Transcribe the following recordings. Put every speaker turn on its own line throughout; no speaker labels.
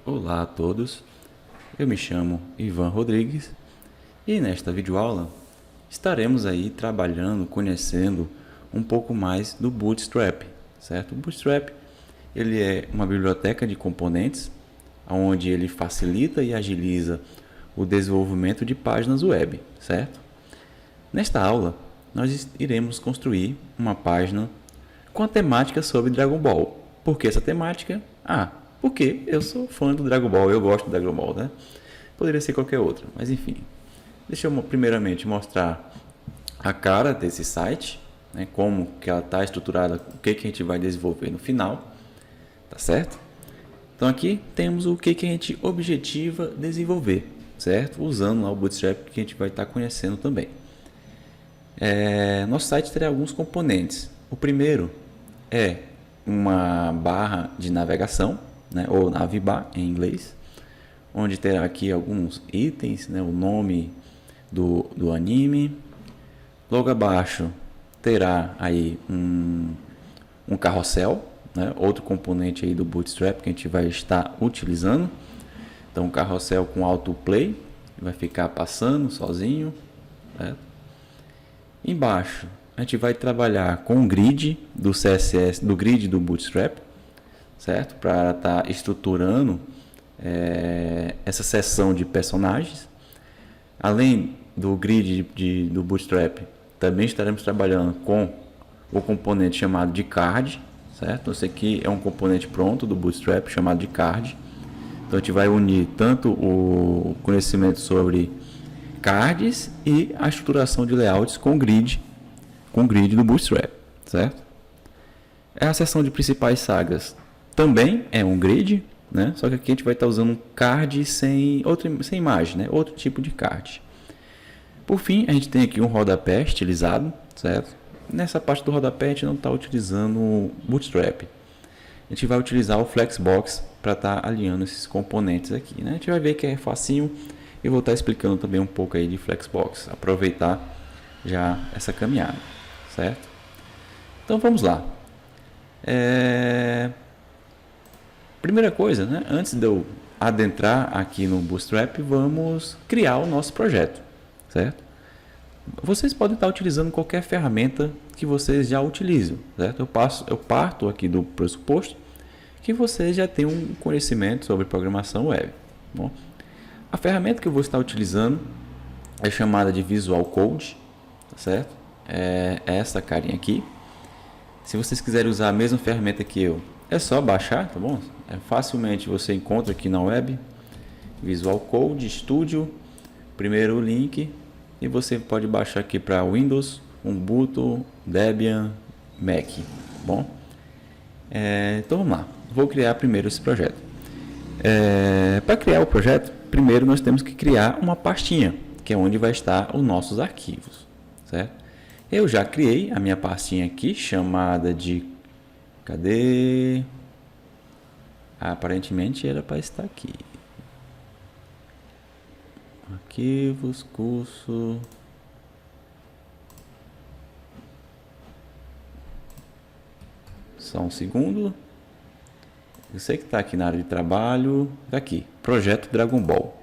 Olá a todos, eu me chamo Ivan Rodrigues e nesta videoaula estaremos aí trabalhando, conhecendo um pouco mais do Bootstrap, certo? O Bootstrap ele é uma biblioteca de componentes onde ele facilita e agiliza o desenvolvimento de páginas web, certo? Nesta aula nós iremos construir uma página com a temática sobre Dragon Ball. Por que essa temática? Porque eu sou fã do Dragon Ball, eu gosto do Dragon Ball, né? Poderia ser qualquer outra, mas enfim. Deixa eu primeiramente mostrar a cara desse site, né? Como que ela está estruturada, o que a gente vai desenvolver no final, tá certo? Então aqui temos o que a gente objetiva desenvolver, certo? Usando lá o Bootstrap que a gente vai estar conhecendo também. Nosso site terá alguns componentes. O primeiro é uma barra de navegação, né, ou navbar em inglês, onde terá aqui alguns itens, né, o nome do anime. Logo abaixo terá aí um carrossel, né, outro componente aí do Bootstrap que a gente vai estar utilizando. Então, um carrossel com autoplay, vai ficar passando sozinho, certo? Embaixo a gente vai trabalhar com o grid do CSS, do grid do Bootstrap, certo? Para estar estruturando essa seção de personagens. Além do grid do Bootstrap, também estaremos trabalhando com o componente chamado de card, certo? Esse aqui é um componente pronto do Bootstrap chamado de card. Então a gente vai unir tanto o conhecimento sobre cards e a estruturação de layouts com grid do Bootstrap, certo? A seção de principais sagas também é um grid, né? Só que aqui a gente vai estar usando um card sem imagem, né? Outro tipo de card. Por fim, a gente tem aqui um rodapé estilizado, certo? Nessa parte do rodapé a gente não está utilizando o Bootstrap. A gente vai utilizar o Flexbox para estar alinhando esses componentes aqui, né? A gente vai ver que é facinho e vou estar explicando também um pouco aí de Flexbox. Aproveitar já essa caminhada, certo? Então vamos lá. Primeira coisa, né? Antes de eu adentrar aqui no Bootstrap, vamos criar o nosso projeto, certo? Vocês podem estar utilizando qualquer ferramenta que vocês já utilizam, certo? Eu parto aqui do pressuposto que vocês já têm um conhecimento sobre programação web. Bom, a ferramenta que eu vou estar utilizando é chamada de Visual Code, tá certo? É essa carinha aqui. Se vocês quiserem usar a mesma ferramenta que eu, é só baixar, tá bom? Facilmente você encontra aqui na web, Visual Code Studio, primeiro link, e você pode baixar aqui para Windows, Ubuntu, Debian, Mac, tá bom? Então vamos lá, vou criar primeiro esse projeto. Para criar o projeto, primeiro nós temos que criar uma pastinha, que é onde vai estar os nossos arquivos, certo? Eu já criei a minha pastinha aqui, chamada de... Cadê? Aparentemente era para estar aqui. Arquivos, curso... Só um segundo. Eu sei que está aqui na área de trabalho. Está aqui, Projeto Dragon Ball.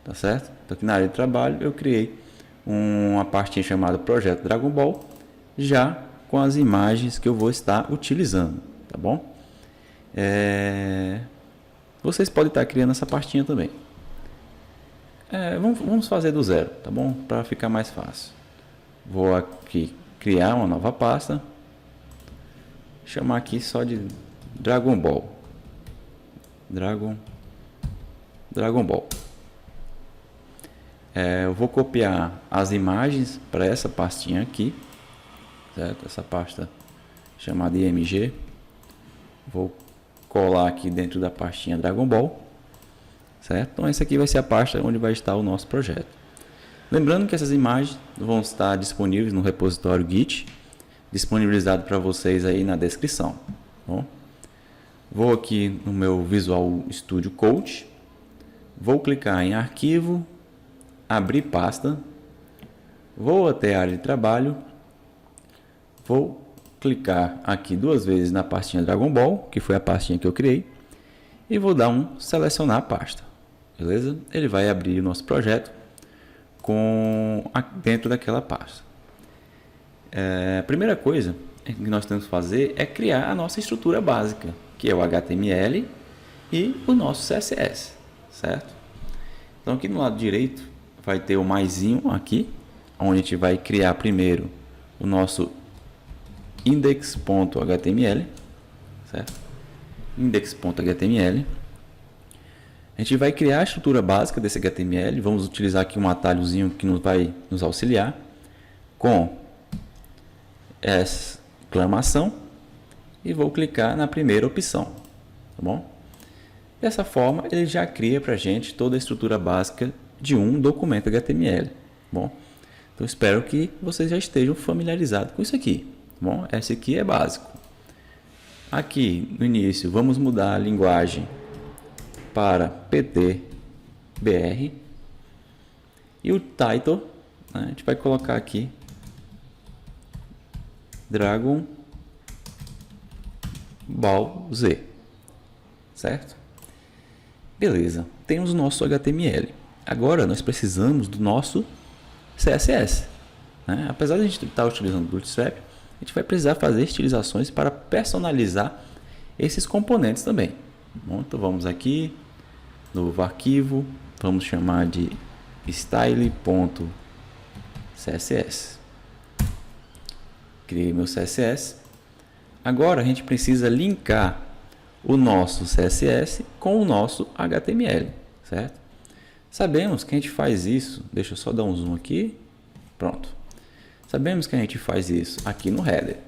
Tá certo? Então aqui na área de trabalho eu criei uma pastinha chamada Projeto Dragon Ball, já com as imagens que eu vou estar utilizando, tá bom? Vocês podem estar criando essa pastinha também. Vamos fazer do zero, tá bom? Para ficar mais fácil. Vou aqui criar uma nova pasta, chamar aqui só de Dragon Ball. Dragon Ball. Eu vou copiar as imagens para essa pastinha aqui, certo? Essa pasta chamada IMG. Vou colar aqui dentro da pastinha Dragon Ball, certo? Então essa aqui vai ser a pasta onde vai estar o nosso projeto. Lembrando que essas imagens vão estar disponíveis no repositório Git, disponibilizado para vocês aí na descrição. Tá bom? Vou aqui no meu Visual Studio Code, vou clicar em arquivo, abrir pasta, vou até a área de trabalho, vou clicar aqui duas vezes na pastinha Dragon Ball, que foi a pastinha que eu criei, e vou dar um selecionar a pasta, beleza? Ele vai abrir o nosso projeto dentro daquela pasta. A primeira coisa que nós temos que fazer é criar a nossa estrutura básica, que é o HTML e o nosso CSS, certo? Então aqui no lado direito vai ter o maisinho aqui, onde a gente vai criar primeiro o nosso index.html, certo? Index.html. A gente vai criar a estrutura básica desse HTML. Vamos utilizar aqui um atalhozinho que vai nos auxiliar com exclamação e vou clicar na primeira opção, tá bom? Dessa forma ele já cria para a gente toda a estrutura básica de um documento HTML, tá bom? Então espero que vocês já estejam familiarizados com isso aqui, tá bom? Esse aqui é básico. Aqui no início vamos mudar a linguagem para PTBR e o title, né, a gente vai colocar aqui Dragon Ball Z, certo? Beleza, temos o nosso HTML. Agora nós precisamos do nosso CSS, né? Apesar de a gente estar utilizando o Bootstrap, a gente vai precisar fazer estilizações para personalizar esses componentes também. Bom, então vamos aqui, novo arquivo, vamos chamar de style.css. Criei meu CSS. Agora a gente precisa linkar o nosso CSS com o nosso HTML, certo? Sabemos que a gente faz isso, deixa eu só dar um zoom aqui, pronto. Sabemos que a gente faz isso aqui no header.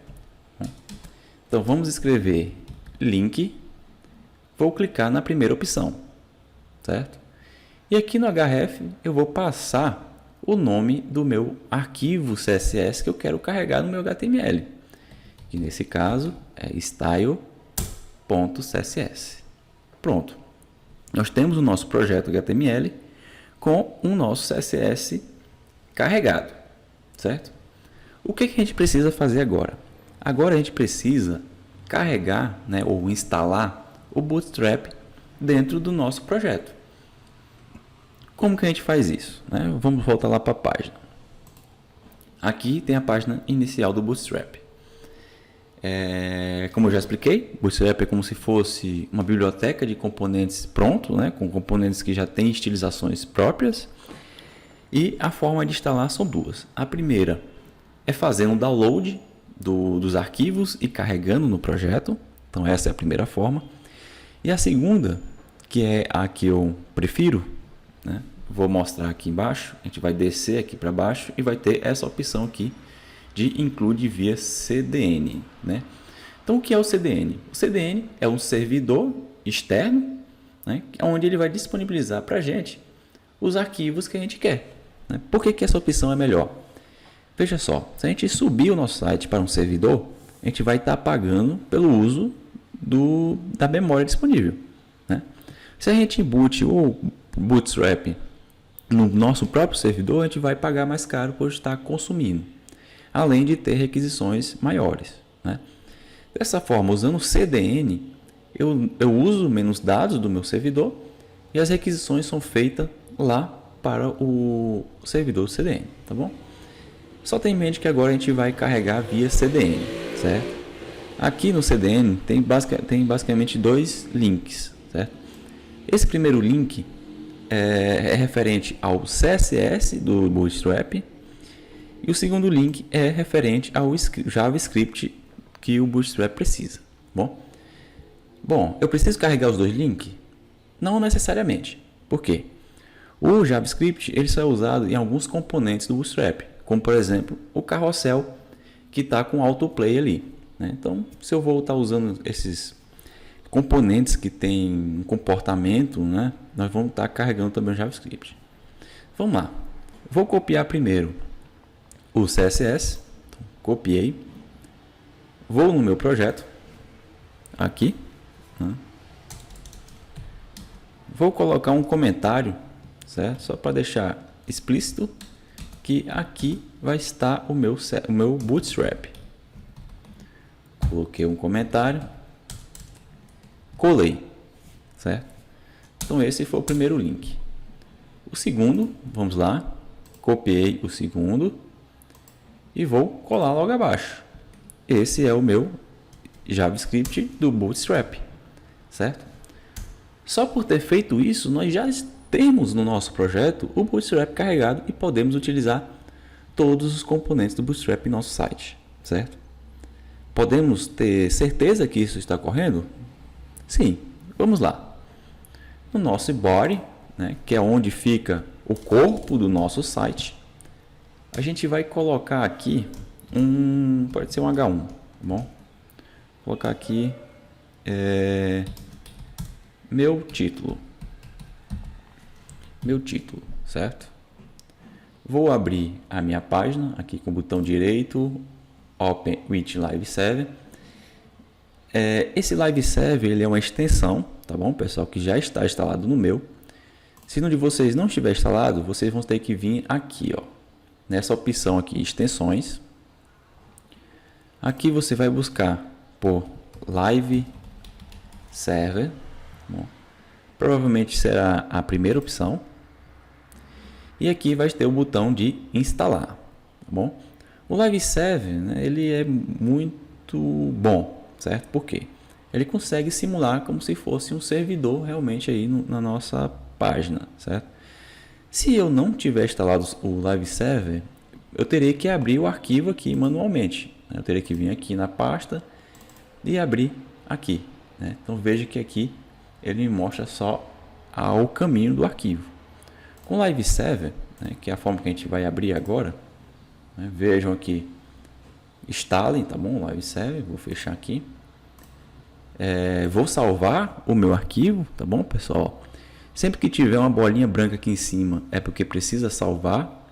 Então vamos escrever link, vou clicar na primeira opção, certo? E aqui no href eu vou passar o nome do meu arquivo CSS que eu quero carregar no meu HTML, que nesse caso é style.css. Pronto, nós temos o nosso projeto HTML com o nosso CSS carregado, certo? O que a gente precisa fazer agora? Agora a gente precisa carregar, né, ou instalar o Bootstrap dentro do nosso projeto. Como que a gente faz isso, né? Vamos voltar lá para a página. Aqui tem a página inicial do Bootstrap. Como eu já expliquei, Bootstrap é como se fosse uma biblioteca de componentes pronto, né, com componentes que já têm estilizações próprias. E a forma de instalar são duas. A primeira é fazendo um download dos arquivos e carregando no projeto. Então essa é a primeira forma. E a segunda, que é a que eu prefiro, né, vou mostrar aqui embaixo. A gente vai descer aqui para baixo e vai ter essa opção aqui de include via CDN, né? Então o que é o CDN? O CDN é um servidor externo, né, onde ele vai disponibilizar para a gente os arquivos que a gente quer, né? Por que essa opção é melhor? Veja só, se a gente subir o nosso site para um servidor, a gente vai estar pagando pelo uso da memória disponível, né? Se a gente boot o Bootstrap no nosso próprio servidor, a gente vai pagar mais caro por estar consumindo, além de ter requisições maiores, né? Dessa forma, usando o CDN, eu uso menos dados do meu servidor e as requisições são feitas lá para o servidor do CDN, tá bom? Só tenha em mente que agora a gente vai carregar via CDN, certo? Aqui no CDN tem basicamente dois links, certo? Esse primeiro link é referente ao CSS do Bootstrap e o segundo link é referente ao JavaScript que o Bootstrap precisa. Bom, eu preciso carregar os dois links? Não necessariamente. Por quê? O JavaScript ele só é usado em alguns componentes do Bootstrap, como por exemplo o carrossel que está com autoplay ali, né? Então, se eu vou estar usando esses componentes que têm um comportamento, né, nós vamos estar carregando também o JavaScript. Vamos lá. Vou copiar primeiro o CSS. Então, copiei. Vou no meu projeto. Aqui. Né? Vou colocar um comentário, certo? Só para deixar explícito que aqui vai estar o meu Bootstrap. Coloquei um comentário. Colei. certo? Então esse foi o primeiro link. O segundo, vamos lá, copiei o segundo e vou colar logo abaixo. Esse é o meu JavaScript do Bootstrap, certo? Só por ter feito isso, nós já temos no nosso projeto o Bootstrap carregado e podemos utilizar todos os componentes do Bootstrap em nosso site, certo? Podemos ter certeza que isso está correndo? Sim, vamos lá. No nosso body, né, que é onde fica o corpo do nosso site, a gente vai colocar aqui pode ser um H1, tá bom? Vou colocar aqui meu título, certo? Vou abrir a minha página aqui com o botão direito, Open with Live Server. Esse Live Server ele é uma extensão, tá bom, pessoal, que já está instalado no meu. Se no de vocês não estiver instalado, vocês vão ter que vir aqui, ó, nessa opção aqui, extensões. Aqui você vai buscar por Live Server, bom, provavelmente será a primeira opção. E aqui vai ter o botão de instalar, tá bom? O Live Server, né, ele é muito bom, certo? Por quê? Ele consegue simular como se fosse um servidor realmente aí na nossa página, certo? Se eu não tiver instalado o Live Server, eu teria que abrir o arquivo aqui manualmente. Eu teria que vir aqui na pasta e abrir aqui, né? Então veja que aqui ele me mostra só o caminho do arquivo. Com o Live Server, né, que é a forma que a gente vai abrir agora, né, vejam aqui, instalem, tá bom? Live Server, vou fechar aqui. Vou salvar o meu arquivo, tá bom, pessoal? Sempre que tiver uma bolinha branca aqui em cima é porque precisa salvar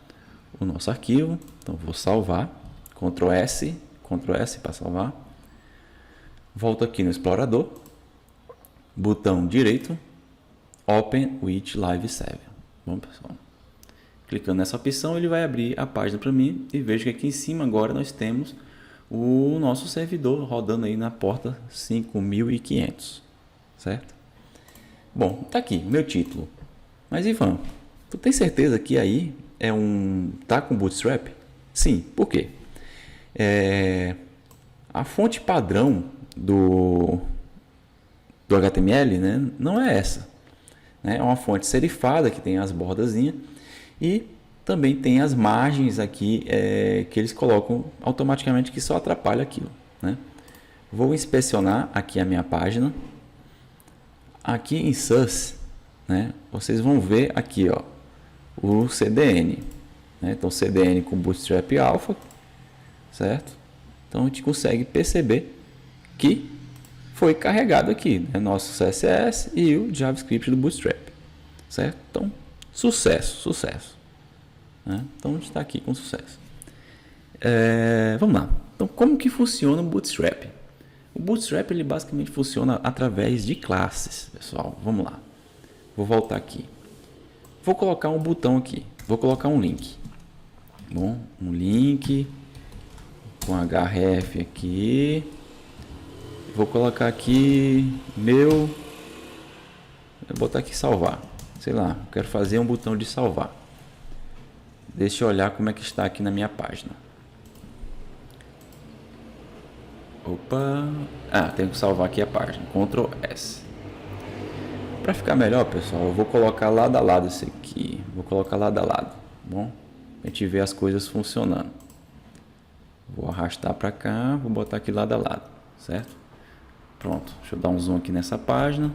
o nosso arquivo. Então vou salvar, Ctrl S para salvar. Volto aqui no explorador, botão direito, Open with Live Server. Bom, pessoal, clicando nessa opção ele vai abrir a página para mim e vejo que aqui em cima agora nós temos o nosso servidor rodando aí na porta 5500, certo? Bom, tá aqui o meu título. Mas Ivan, tu tem certeza que aí tá com Bootstrap? Sim, por quê? A fonte padrão do HTML, né, não é essa. É uma fonte serifada que tem as bordazinhas e também tem as margens aqui que eles colocam automaticamente que só atrapalha aquilo, né? Vou inspecionar aqui a minha página. Aqui em Source, né, vocês vão ver aqui, ó, o CDN, né? Então CDN com Bootstrap Alpha, certo? Então a gente consegue perceber que foi carregado aqui, né, nosso CSS e o JavaScript do Bootstrap, certo? Então sucesso, né? Então a gente está aqui com sucesso. Vamos lá. Então como que funciona o Bootstrap? O Bootstrap ele basicamente funciona através de classes, pessoal. Vamos lá. Vou voltar aqui. Vou colocar um botão aqui. Vou colocar um link. Bom, um link com href aqui. Vou colocar aqui vou botar aqui salvar. Sei lá, quero fazer um botão de salvar. Deixa eu olhar como é que está aqui na minha página. Opa! Tenho que salvar aqui a página. Ctrl S. Para ficar melhor, pessoal, eu vou colocar lado a lado esse aqui. Vou colocar lado a lado. Bom, a gente vê as coisas funcionando. Vou arrastar para cá, vou botar aqui lado a lado, certo? Pronto, deixa eu dar um zoom aqui nessa página.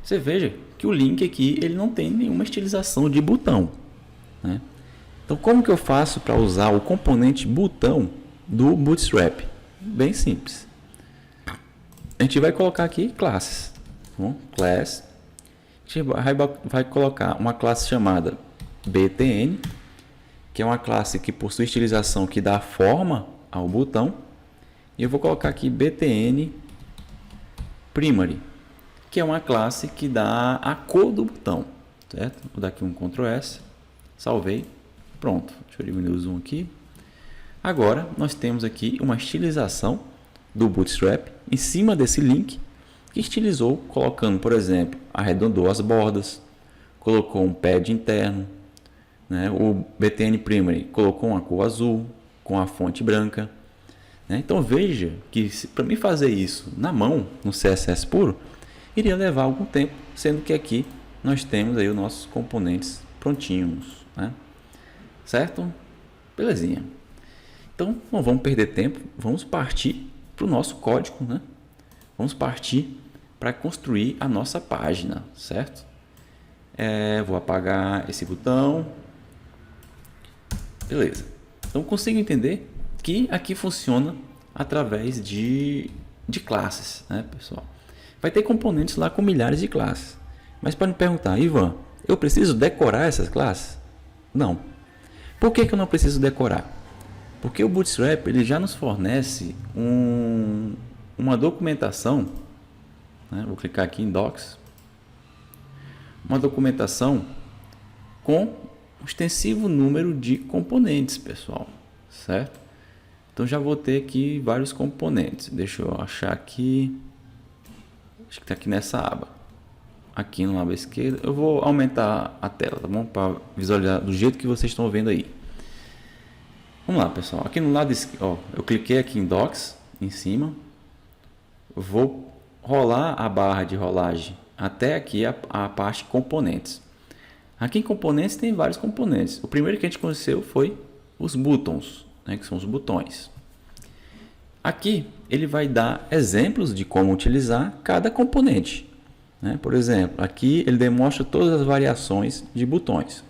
Você veja que o link aqui ele não tem nenhuma estilização de botão, né? Então como que eu faço para usar o componente botão do Bootstrap? Bem simples. A gente vai colocar aqui classes. Bom, class. A gente vai colocar uma classe chamada btn, que é uma classe que possui estilização que dá forma ao botão. E eu vou colocar aqui btn primary, que é uma classe que dá a cor do botão, certo? Vou dar aqui um Ctrl S, salvei, pronto. Deixa eu diminuir o zoom aqui. Agora nós temos aqui uma estilização do Bootstrap em cima desse link que estilizou colocando, por exemplo, arredondou as bordas, colocou um pad interno, né? O BTN Primary colocou uma cor azul com a fonte branca, né? Então veja que para mim fazer isso na mão, no CSS puro, iria levar algum tempo, sendo que aqui nós temos aí os nossos componentes prontinhos, né? Certo? Belezinha. Então não vamos perder tempo, vamos partir para o nosso código, né? Vamos partir para construir a nossa página, certo? Vou apagar esse botão. Beleza. Então consigo entender que aqui funciona através de classes, né, pessoal? Vai ter componentes lá com milhares de classes. Mas pode me perguntar, Ivan, eu preciso decorar essas classes? Não. Por que eu não preciso decorar? Porque o Bootstrap ele já nos fornece uma documentação, né? Vou clicar aqui em Docs, uma documentação com um extensivo número de componentes, pessoal, certo? Então já vou ter aqui vários componentes. Deixa eu achar aqui, acho que está aqui nessa aba, aqui no lado esquerdo. Eu vou aumentar a tela, tá bom? Para visualizar do jeito que vocês estão vendo aí. Vamos lá, pessoal. Aqui no lado esquerdo, ó, eu cliquei aqui em Docs, em cima. Vou rolar a barra de rolagem até aqui a parte componentes. Aqui em componentes tem vários componentes. O primeiro que a gente conheceu foi os buttons, né, que são os botões. Aqui ele vai dar exemplos de como utilizar cada componente, né? Por exemplo, aqui ele demonstra todas as variações de botões.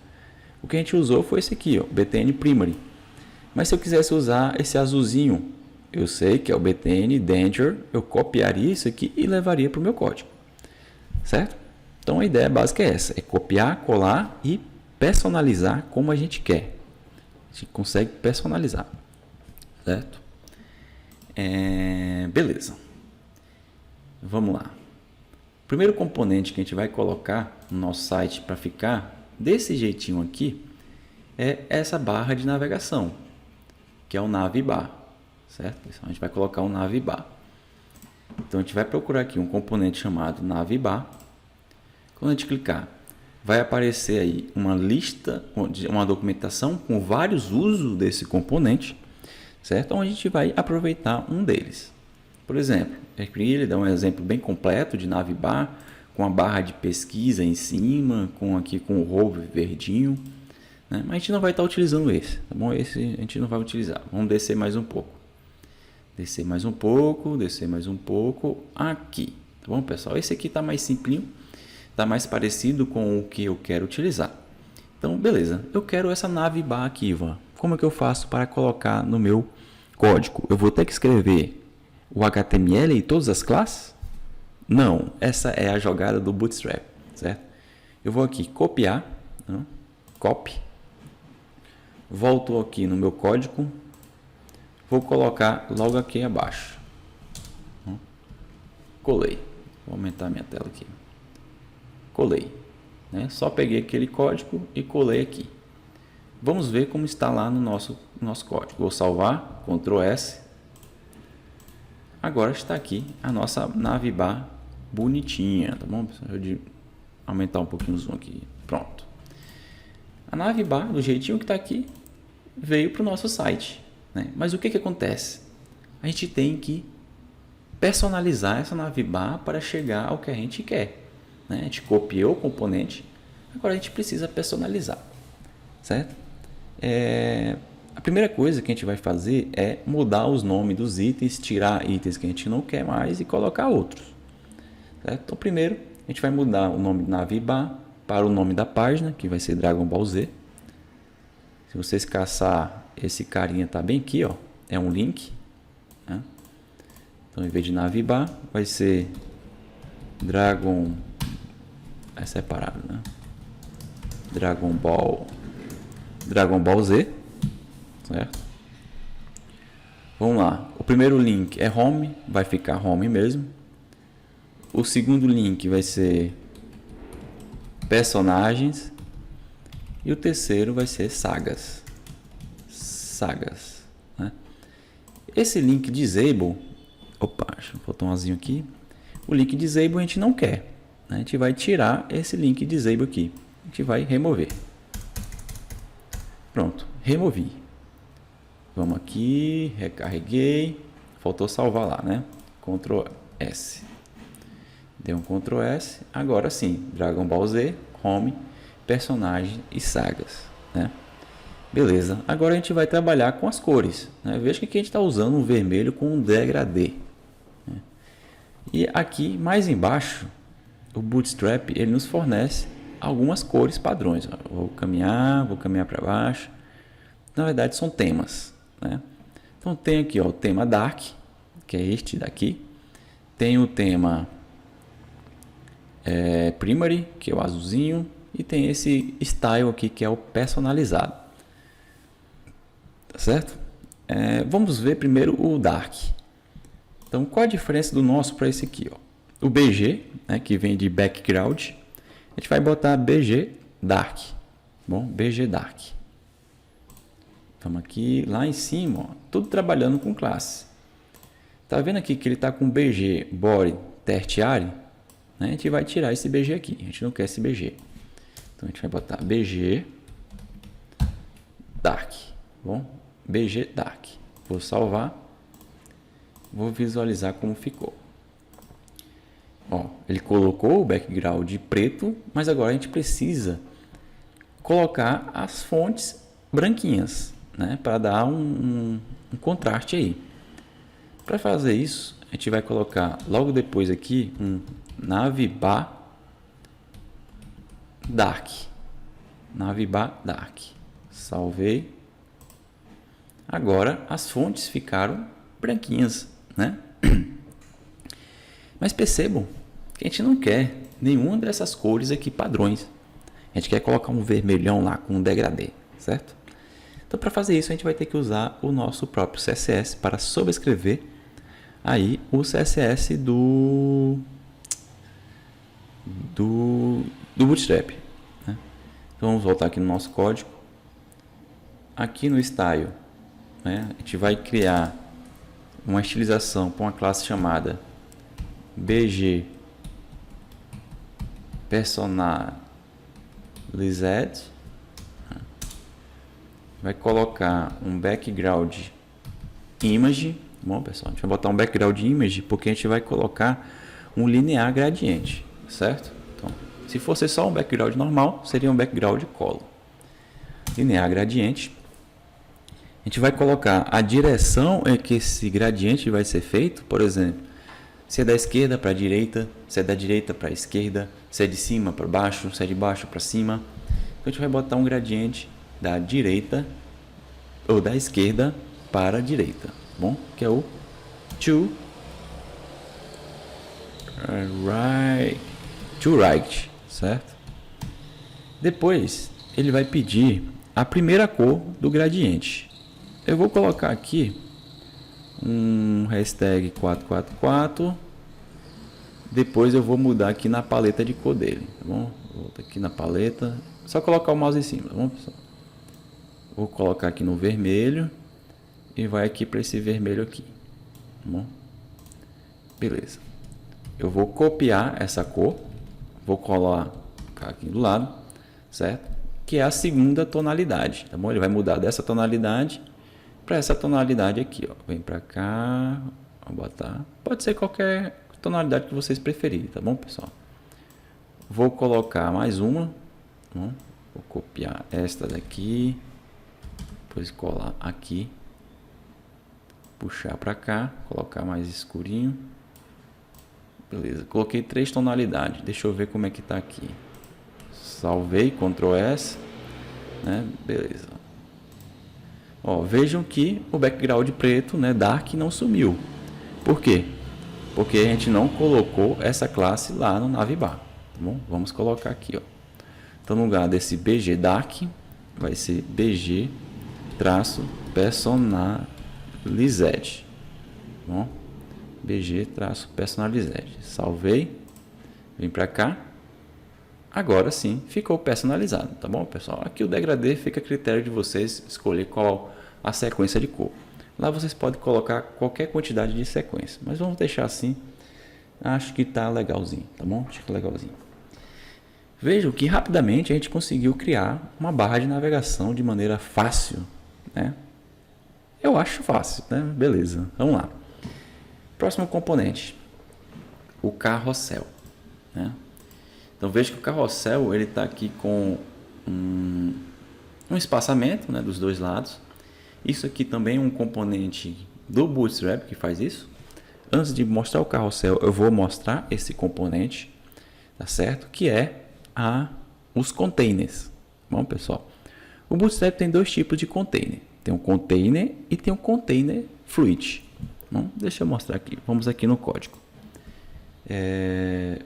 O que a gente usou foi esse aqui, ó, BTN Primary. Mas se eu quisesse usar esse azulzinho, eu sei que é o BTN Danger, eu copiaria isso aqui e levaria para o meu código, certo? Então a ideia básica é essa, é copiar, colar e personalizar como a gente quer. A gente consegue personalizar, certo? Beleza. Vamos lá. O primeiro componente que a gente vai colocar no nosso site para ficar desse jeitinho aqui é essa barra de navegação, que é o navbar, certo? Então, a gente vai colocar um navbar. Então a gente vai procurar aqui um componente chamado navbar. Quando a gente clicar, vai aparecer aí uma lista, uma documentação com vários usos desse componente, certo? Onde a gente vai aproveitar um deles. Por exemplo, aqui ele dá um exemplo bem completo de navbar, com a barra de pesquisa em cima, aqui com o rover verdinho, né? Mas a gente não vai estar utilizando esse, tá bom? Esse a gente não vai utilizar. Vamos descer mais um pouco. Descer mais um pouco, descer mais um pouco, aqui, tá bom, pessoal? Esse aqui está mais simplinho, está mais parecido com o que eu quero utilizar. Então, beleza, eu quero essa navbar aqui, Ivan. Como é que eu faço para colocar no meu código? Eu vou ter que escrever o HTML e todas as classes? Não, essa é a jogada do Bootstrap, certo? Eu vou aqui copiar, né? Copy, volto aqui no meu código, vou colocar logo aqui abaixo, colei, vou aumentar minha tela aqui, colei, né? Só peguei aquele código e colei aqui. Vamos ver como está lá no nosso código. Vou salvar, Ctrl S. Agora está aqui a nossa navbar bonitinha, tá bom? Deixa eu aumentar um pouquinho o zoom aqui. Pronto. A navbar, do jeitinho que está aqui, veio para o nosso site, né? Mas o que acontece? A gente tem que personalizar essa navbar para chegar ao que a gente quer, né? A gente copiou o componente, agora a gente precisa personalizar, certo? A primeira coisa que a gente vai fazer é mudar os nomes dos itens, tirar itens que a gente não quer mais e colocar outros, certo? Então primeiro a gente vai mudar o nome navbar para o nome da página, que vai ser Dragon Ball Z. Se vocês caçar, esse carinha tá bem aqui, ó, é um link, né? Então em vez de navbar vai ser Dragon, é separado, né? Dragon Ball Z, certo? Vamos lá, o primeiro link é home, vai ficar home mesmo. O segundo link vai ser personagens e o terceiro vai ser sagas, né? Esse link disable, opa, deixa eu botar um azinho aqui. O link disable a gente não quer, né? A gente vai tirar esse link disable aqui. A gente vai remover. Pronto, removi. Vamos aqui, recarreguei. Faltou salvar lá, né? Ctrl S. Deu um Ctrl S. Agora sim, Dragon Ball Z, Home, personagem e sagas, né? Beleza, agora a gente vai trabalhar com as cores, né? Veja que aqui a gente está usando um vermelho com um degradê, né? E aqui mais embaixo o Bootstrap ele nos fornece algumas cores padrões. Vou caminhar para baixo. Na verdade são temas, né? Então tem aqui ó, o tema Dark, que é este daqui. Tem o tema Primary, que é o azulzinho. E tem esse Style aqui, que é o personalizado. Tá certo? Vamos ver primeiro o Dark. Então, qual a diferença do nosso para esse aqui? Ó? O BG, né, que vem de Background, a gente vai botar BG Dark. Bom, BG Dark. Estamos aqui, lá em cima, ó, tudo trabalhando com classe. Tá vendo aqui que ele está com BG Body Tertiary? Né? A gente vai tirar esse BG aqui, a gente não quer esse BG. Então, a gente vai botar BG Dark. Bom, BG Dark. Vou salvar. Vou visualizar como ficou. Ó, ele colocou o background preto, mas agora a gente precisa colocar as fontes branquinhas, né, para dar um contraste aí. Para fazer isso, a gente vai colocar logo depois aqui um Navbar Dark. Navbar Dark. Salvei. Agora as fontes ficaram branquinhas, né? Mas percebam que a gente não quer nenhuma dessas cores aqui padrões. A gente quer colocar um vermelhão lá com um degradê, certo? Então, para fazer isso, a gente vai ter que usar o nosso próprio CSS para sobrescrever aí o CSS do Bootstrap, né? Então, vamos voltar aqui no nosso código. Aqui no Style, né, a gente vai criar uma estilização para uma classe chamada BG Personalized. Vai colocar um background image. Bom, pessoal, a gente vai botar um background image porque a gente vai colocar um linear gradiente, certo? Então, se fosse só um background normal, seria um background color. Linear gradiente. A gente vai colocar a direção em que esse gradiente vai ser feito, por exemplo, se é da esquerda para a direita, se é da direita para a esquerda, se é de cima para baixo, se é de baixo para cima. Então a gente vai botar um gradiente da direita ou da esquerda para a direita, bom? Que é o to right, certo? Depois ele vai pedir a primeira cor do gradiente. Eu vou colocar aqui um hashtag 444. Depois eu vou mudar aqui na paleta de cor dele, tá bom? Volto aqui na paleta, só colocar o mouse em cima, tá bom, pessoal? Vou colocar aqui no vermelho e vai aqui para esse vermelho aqui, tá bom? Beleza. Eu vou copiar essa cor, vou colocar aqui do lado, certo? Que é a segunda tonalidade, tá bom? Ele vai mudar dessa tonalidade para essa tonalidade aqui, ó. Vem para cá, vou botar. Pode ser qualquer tonalidade que vocês preferirem, tá bom, pessoal? Vou colocar mais uma, tá bom? Vou copiar esta daqui, depois colar aqui, puxar para cá, colocar mais escurinho. Beleza, coloquei 3 tonalidades. Deixa eu ver como é que tá aqui. Salvei, Ctrl S, né? Beleza. Ó, vejam que o background preto, né, Dark, não sumiu. Por quê? Porque a gente não colocou essa classe lá no Navbar, tá bom? Vamos colocar aqui, ó. Então, no lugar desse BG Dark, vai ser BG traço personalized, tá bom? BG traço personalized. Salvei, vem para cá. Agora sim, ficou personalizado, tá bom, pessoal? Aqui o degradê fica a critério de vocês escolher qual a sequência de cor. Lá vocês podem colocar qualquer quantidade de sequência, mas vamos deixar assim Acho que tá legalzinho, tá bom? Acho que tá legalzinho. Vejam que rapidamente a gente conseguiu criar uma barra de navegação de maneira fácil, né? Eu acho fácil, né? Beleza, vamos lá. Próximo componente, o carrossel, né? Então veja que o carrossel ele está aqui com um espaçamento, né, dos dois lados. Isso aqui também é um componente do Bootstrap que faz isso. Antes de mostrar o carrossel, eu vou mostrar esse componente, tá certo? Que é os containers. Bom, pessoal, o Bootstrap tem dois tipos de container. Tem um container e tem um container fluid. Bom, deixa eu mostrar aqui. Vamos aqui no código.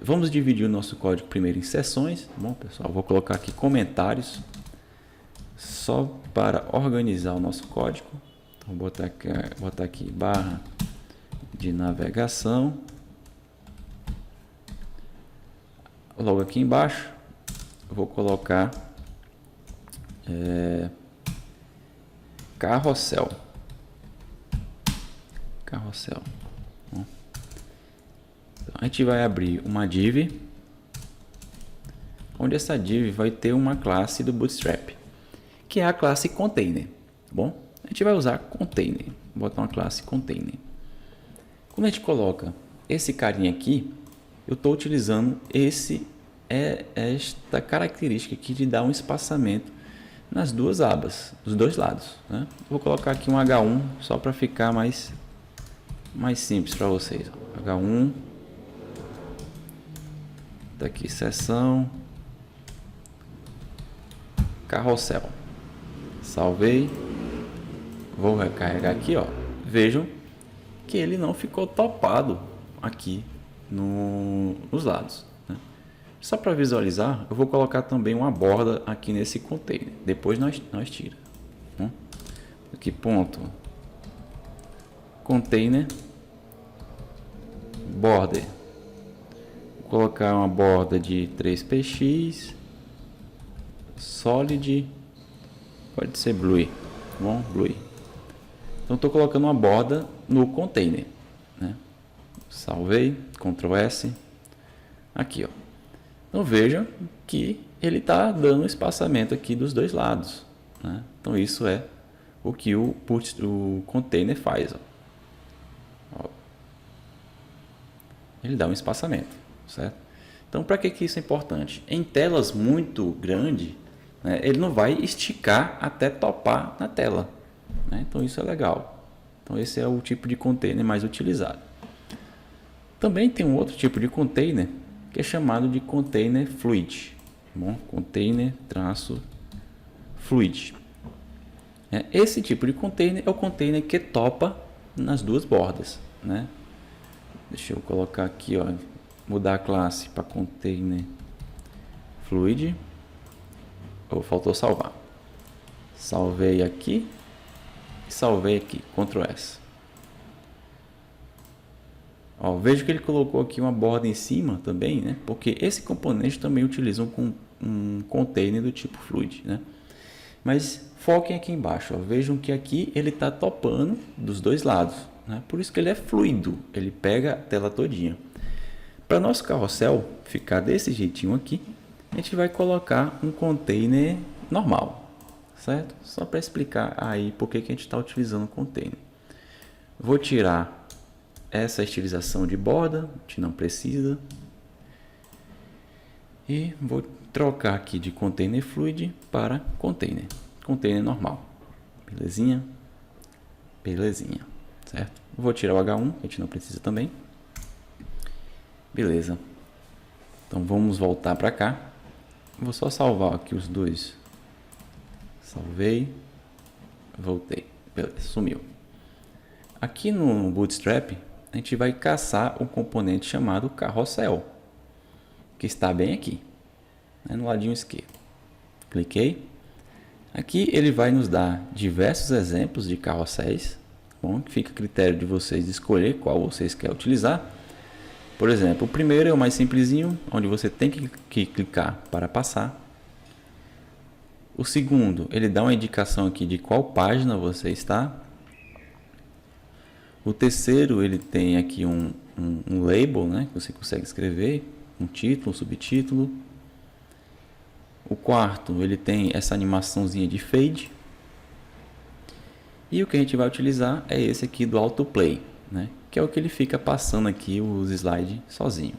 Vamos dividir o nosso código primeiro em seções. Bom, pessoal, vou colocar aqui comentários só para organizar o nosso código. Então, vou botar aqui barra de navegação. Logo aqui embaixo, eu vou colocar carrossel. Bom, então, a gente vai abrir uma div, onde essa div vai ter uma classe do Bootstrap, que é a classe container. Tá bom? A gente vai usar container. Vou botar uma classe container. Quando a gente coloca esse carinha aqui, eu estou utilizando esta característica aqui de dar um espaçamento nas duas abas, dos dois lados, né? Vou colocar aqui um H1 só para ficar mais simples para vocês. H1, tá aqui seção, carrossel. Salvei, vou recarregar aqui, ó. Vejam que ele não ficou topado aqui nos lados, né? Só para visualizar, eu vou colocar também uma borda aqui nesse container. Depois nós tira, né? Aqui ponto container border. Vou colocar uma borda de 3px solid, pode ser blue, tá bom? Blue. Então estou colocando uma borda no container, né? Salvei, Ctrl S, aqui, ó. Então veja que ele está dando espaçamento aqui dos dois lados, né? Então isso é o que o container faz, ó. Ele dá um espaçamento, certo? Então para que isso é importante? Em telas muito grandes, né, ele não vai esticar até topar na tela, né? Então isso é legal. Então esse é o tipo de container mais utilizado. Também tem um outro tipo de container que é chamado de container fluid. Bom, container fluid. Esse tipo de container é o container que topa nas duas bordas, né? Deixa eu colocar aqui, ó, mudar a classe para container fluid. Ou faltou salvar. Salvei aqui e salvei aqui, Ctrl S. Ó, vejo que ele colocou aqui uma borda em cima também, né? Porque esse componente também utiliza um container do tipo fluid, né? Mas foquem aqui embaixo, ó. Vejam que aqui ele está topando dos dois lados, né? Por isso que ele é fluido, ele pega a tela todinha. Para nosso carrossel ficar desse jeitinho aqui, a gente vai colocar um container normal, certo? Só para explicar aí por que a gente está utilizando container. Vou tirar essa estilização de borda, a gente não precisa. E vou trocar aqui de container fluid para container normal. Belezinha? Belezinha, certo? Vou tirar o H1, a gente não precisa também. Beleza. Então vamos voltar para cá. Vou só salvar aqui os dois. Salvei. Voltei. Beleza, sumiu. Aqui no Bootstrap, a gente vai caçar um componente chamado carrossel, que está bem aqui, né, no ladinho esquerdo. Cliquei. Aqui ele vai nos dar diversos exemplos de carrosséis. Bom, que fica a critério de vocês escolher qual vocês querem utilizar. Por exemplo, o primeiro é o mais simplesinho, onde você tem que clicar para passar. O segundo, ele dá uma indicação aqui de qual página você está. O terceiro, ele tem aqui um um label, né, que você consegue escrever, um título, um subtítulo. O quarto, ele tem essa animaçãozinha de fade. E o que a gente vai utilizar é esse aqui do autoplay, né, que é o que ele fica passando aqui os slides sozinho.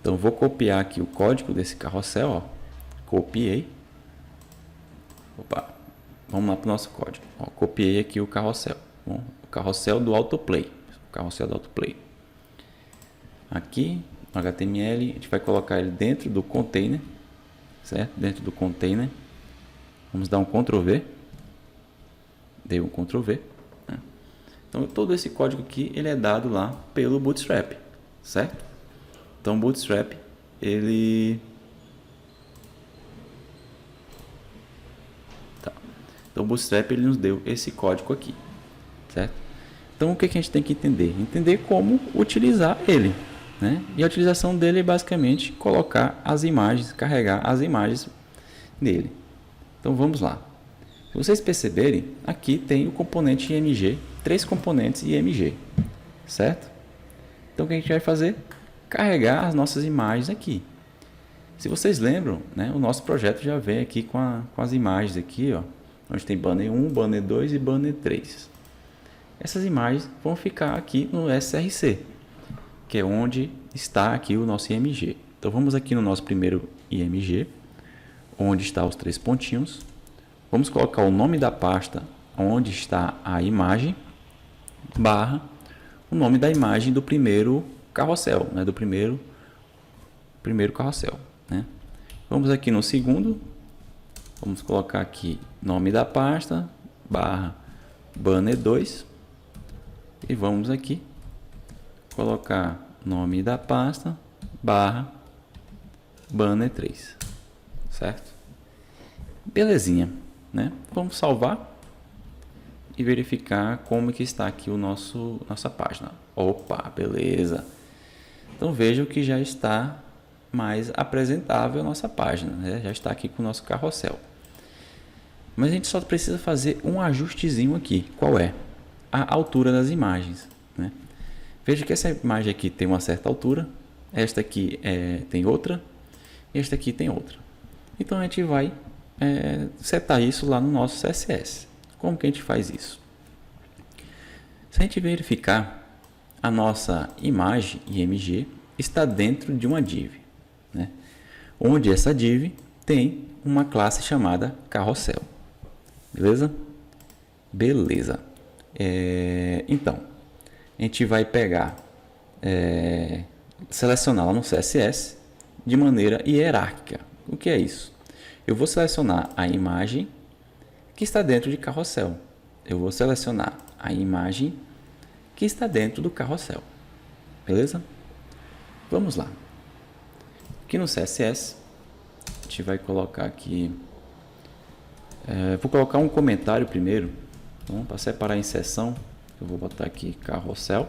Então, vou copiar aqui o código desse carrossel, ó. Copiei. Opa, vamos lá para o nosso código. Ó, copiei aqui o carrossel. Bom, o carrossel do autoplay. O carrossel do autoplay. Aqui, no HTML, a gente vai colocar ele dentro do container, certo? Dentro do container. Vamos dar um Ctrl V. Dei um Ctrl V. Né? Então, todo esse código aqui, ele é dado lá pelo Bootstrap, certo? Então, o Bootstrap, ele... Tá. Então, o Bootstrap, ele nos deu esse código aqui, certo? Então, o que a gente tem que entender? Entender como utilizar ele, né? E a utilização dele é basicamente colocar as imagens, carregar as imagens dele. Então, vamos lá. Se vocês perceberem, aqui tem o componente IMG, 3 componentes IMG, certo? Então, o que a gente vai fazer? Carregar as nossas imagens aqui. Se vocês lembram, né, o nosso projeto já vem aqui com as imagens aqui, ó, onde tem banner 1, banner 2 e banner 3. Essas imagens vão ficar aqui no SRC, que é onde está aqui o nosso IMG. Então, vamos aqui no nosso primeiro IMG, onde está os 3 pontinhos. Vamos colocar o nome da pasta onde está a imagem, barra, o nome da imagem do primeiro carrossel, né, do primeiro carrossel, né? Vamos aqui no segundo, vamos colocar aqui nome da pasta, barra, banner 2, e vamos aqui colocar nome da pasta, barra, banner 3, certo? Belezinha, né? Vamos salvar e verificar como que está aqui o nossa página. Opa, beleza. Então vejam que já está mais apresentável a nossa página, né? Já está aqui com o nosso carrossel. Mas a gente só precisa fazer um ajustezinho aqui. Qual é? A altura das imagens, né? Veja que essa imagem aqui tem uma certa altura, esta aqui tem outra, e esta aqui tem outra. Então a gente vai setar isso lá no nosso CSS. Como que a gente faz isso? Se a gente verificar, a nossa imagem IMG está dentro de uma div, né? Onde essa div tem uma classe chamada carrossel. Beleza? Beleza. Então, a gente vai pegar, selecionar lá no CSS de maneira hierárquica. O que é isso? Eu vou selecionar a imagem que está dentro de carrossel. Eu vou selecionar a imagem que está dentro do carrossel. Beleza? Vamos lá. Aqui no CSS, a gente vai colocar aqui... vou colocar um comentário primeiro. Então, para separar em seção, eu vou botar aqui carrossel.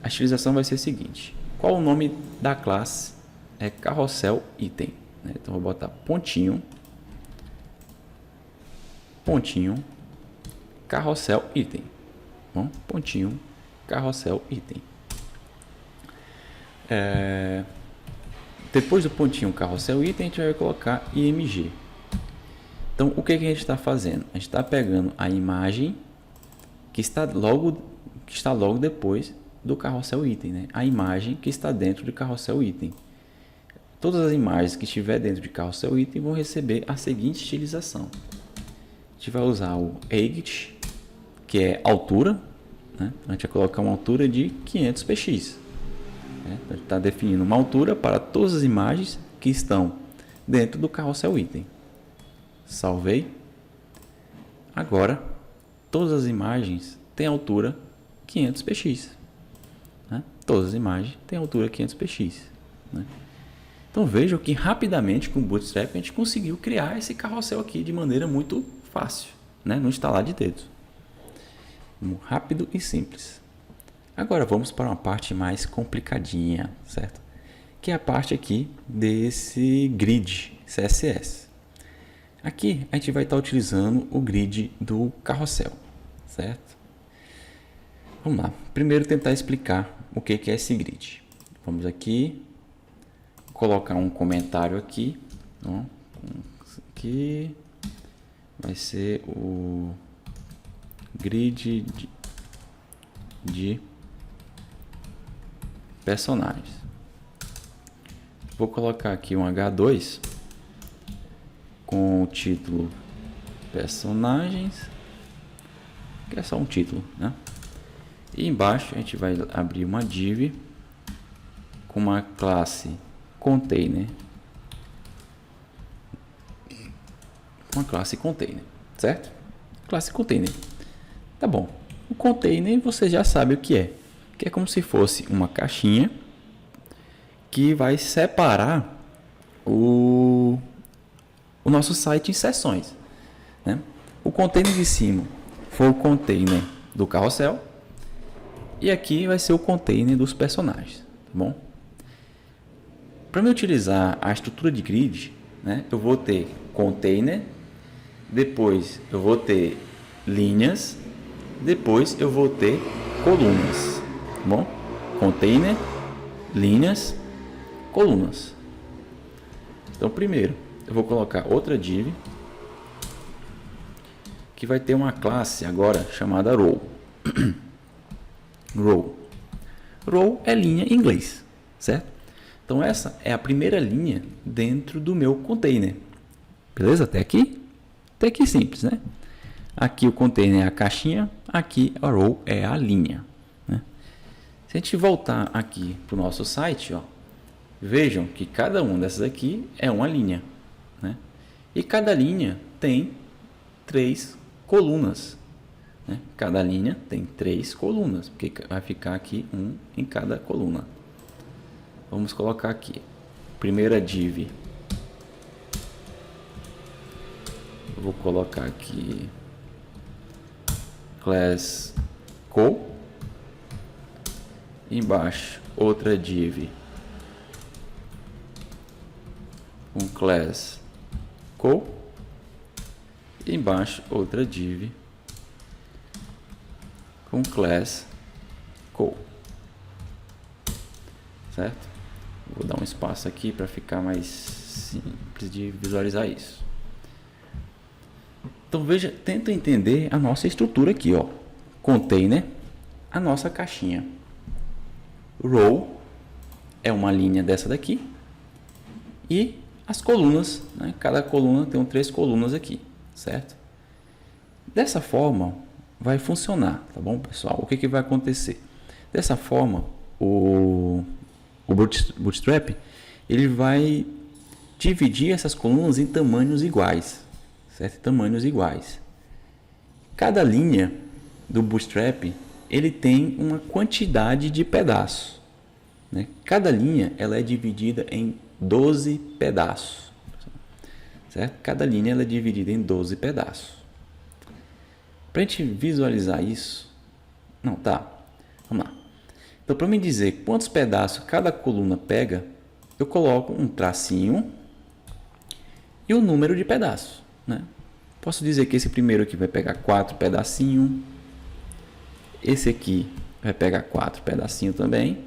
A estilização vai ser a seguinte. Qual o nome da classe? É carrossel item, né? Então, eu vou botar pontinho, carrossel item. Bom, pontinho, carrossel item. Depois do pontinho carrossel item, a gente vai colocar IMG. Então, o que a gente está fazendo? A gente está pegando a imagem que está logo depois do carrossel item, né? A imagem que está dentro do carrossel item. Todas as imagens que estiver dentro de carrossel item vão receber a seguinte estilização. A gente vai usar o height, que é altura, né? A gente vai colocar uma altura de 500 px. Né? A gente está definindo uma altura para todas as imagens que estão dentro do carrossel item. Salvei. Agora, todas as imagens têm altura 500 px. Né? Todas as imagens têm altura 500 px. Né? Então vejam que rapidamente com o Bootstrap a gente conseguiu criar esse carrossel aqui de maneira muito fácil, né? No instalar de dedos. Rápido e simples. Agora vamos para uma parte mais complicadinha, certo? Que é a parte aqui desse grid CSS. Aqui a gente vai estar utilizando o grid do carrossel, certo? Vamos lá. Primeiro tentar explicar o que é esse grid. Vamos aqui colocar um comentário aqui. Ó, aqui vai ser o grid de personagens. Vou colocar aqui um H2 com o título personagens, que é só um título, né? E embaixo a gente vai abrir uma div com uma classe container, certo? Classe container. Tá bom. O container você já sabe o que é como se fosse uma caixinha que vai separar o nosso site em seções, né? O container de cima foi o container do carrossel e aqui vai ser o container dos personagens, tá bom? Para me utilizar a estrutura de grid, né, eu vou ter container, depois eu vou ter linhas, depois eu vou ter colunas, tá bom? Container, linhas, colunas. Então, primeiro, eu vou colocar outra div que vai ter uma classe agora chamada row. Row é linha em inglês, certo? Então, essa é a primeira linha dentro do meu container. Beleza? Até aqui? Até aqui simples, né? Aqui o container é a caixinha, aqui a row é a linha, né? Se a gente voltar aqui para o nosso site, ó, vejam que cada uma dessas aqui é uma linha, né? E cada linha tem 3 colunas, né? Cada linha tem 3 colunas, porque vai ficar aqui um em cada coluna. Vamos colocar aqui, primeira div, eu vou colocar aqui class co, embaixo outra div com class co, embaixo outra div com class co, certo? Vou dar um espaço aqui para ficar mais simples de visualizar isso. Então veja, tenta entender a nossa estrutura aqui, ó. Container, a nossa caixinha. Row é uma linha dessa daqui e as colunas, né? Cada coluna tem 3 colunas aqui, certo? Dessa forma vai funcionar, tá bom, pessoal? O que vai acontecer? Dessa forma, o Bootstrap ele vai dividir essas colunas em tamanhos iguais, certo? Tamanhos iguais. Cada linha do Bootstrap ele tem uma quantidade de pedaços, né? Cada linha ela é dividida em 12 pedaços, certo? Cada linha ela é dividida em 12 pedaços. Para a gente visualizar isso, vamos lá. Então, para me dizer quantos pedaços cada coluna pega, eu coloco um tracinho e o número de pedaços, né? Posso dizer que esse primeiro aqui vai pegar 4 pedacinhos, esse aqui vai pegar 4 pedacinhos também,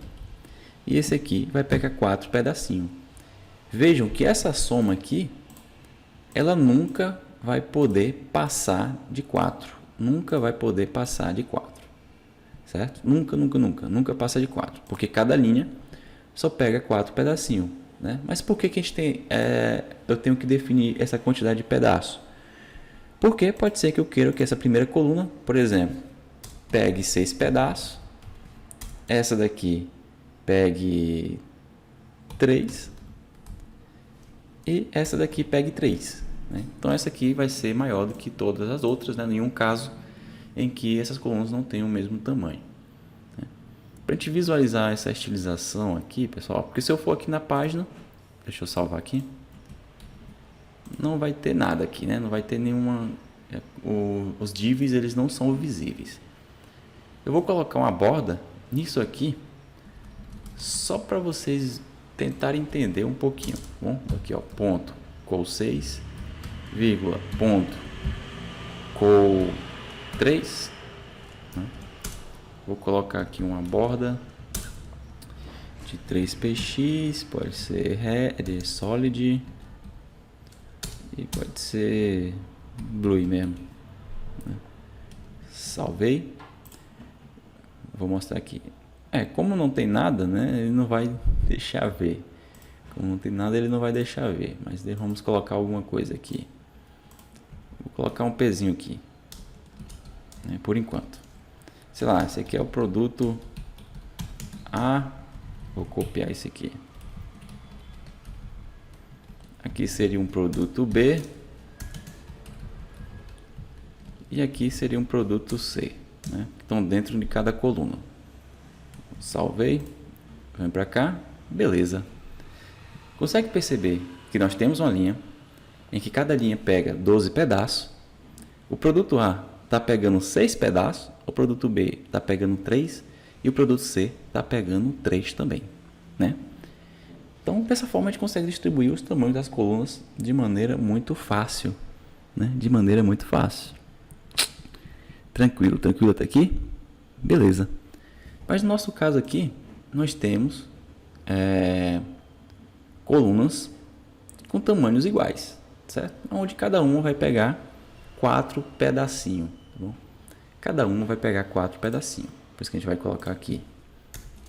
e esse aqui vai pegar 4 pedacinhos. Vejam que essa soma aqui, ela nunca vai poder passar de 4. Nunca vai poder passar de 4. Certo? Nunca passa de 4. Porque cada linha só pega 4 pedacinhos, né? Mas por que a gente tem, eu tenho que definir essa quantidade de pedaços? Porque pode ser que eu queira que essa primeira coluna, por exemplo, pegue 6 pedaços. Essa daqui pegue 3. E essa daqui pegue 3. Né? Então essa aqui vai ser maior do que todas as outras, né? Nenhum caso em que essas colunas não tenham o mesmo tamanho. Né? Para a gente visualizar essa estilização aqui, pessoal, porque se eu for aqui na página, deixa eu salvar aqui, não vai ter nada aqui, né? Não vai ter nenhuma, os divs eles não são visíveis. Eu vou colocar uma borda nisso aqui, só para vocês tentarem entender um pouquinho. Bom, aqui ó, ponto co6, vírgula, ponto co3, né? Vou colocar aqui uma borda de 3px, pode ser solid e pode ser blue mesmo. Salvei. Vou mostrar aqui. Como não tem nada, né, ele não vai deixar ver. Como não tem nada, ele não vai deixar ver. Mas vamos colocar alguma coisa aqui. Vou colocar um pezinho aqui, né, por enquanto. Sei lá, esse aqui é o produto A. Vou copiar esse aqui. Aqui seria um produto B. E aqui seria um produto C, né, que estão dentro de cada coluna. Salvei. Vem para cá. Beleza. Consegue perceber que nós temos uma linha em que cada linha pega 12 pedaços. O produto A está pegando 6 pedaços. O produto B está pegando 3. E o produto C está pegando 3 também, né? Então, dessa forma, a gente consegue distribuir os tamanhos das colunas de maneira muito fácil, né? De maneira muito fácil. Tranquilo até aqui? Beleza. Mas no nosso caso aqui, nós temos colunas com tamanhos iguais, certo? Onde cada uma vai pegar 4 pedacinhos, tá bom? Cada uma vai pegar 4 pedacinhos. Por isso que a gente vai colocar aqui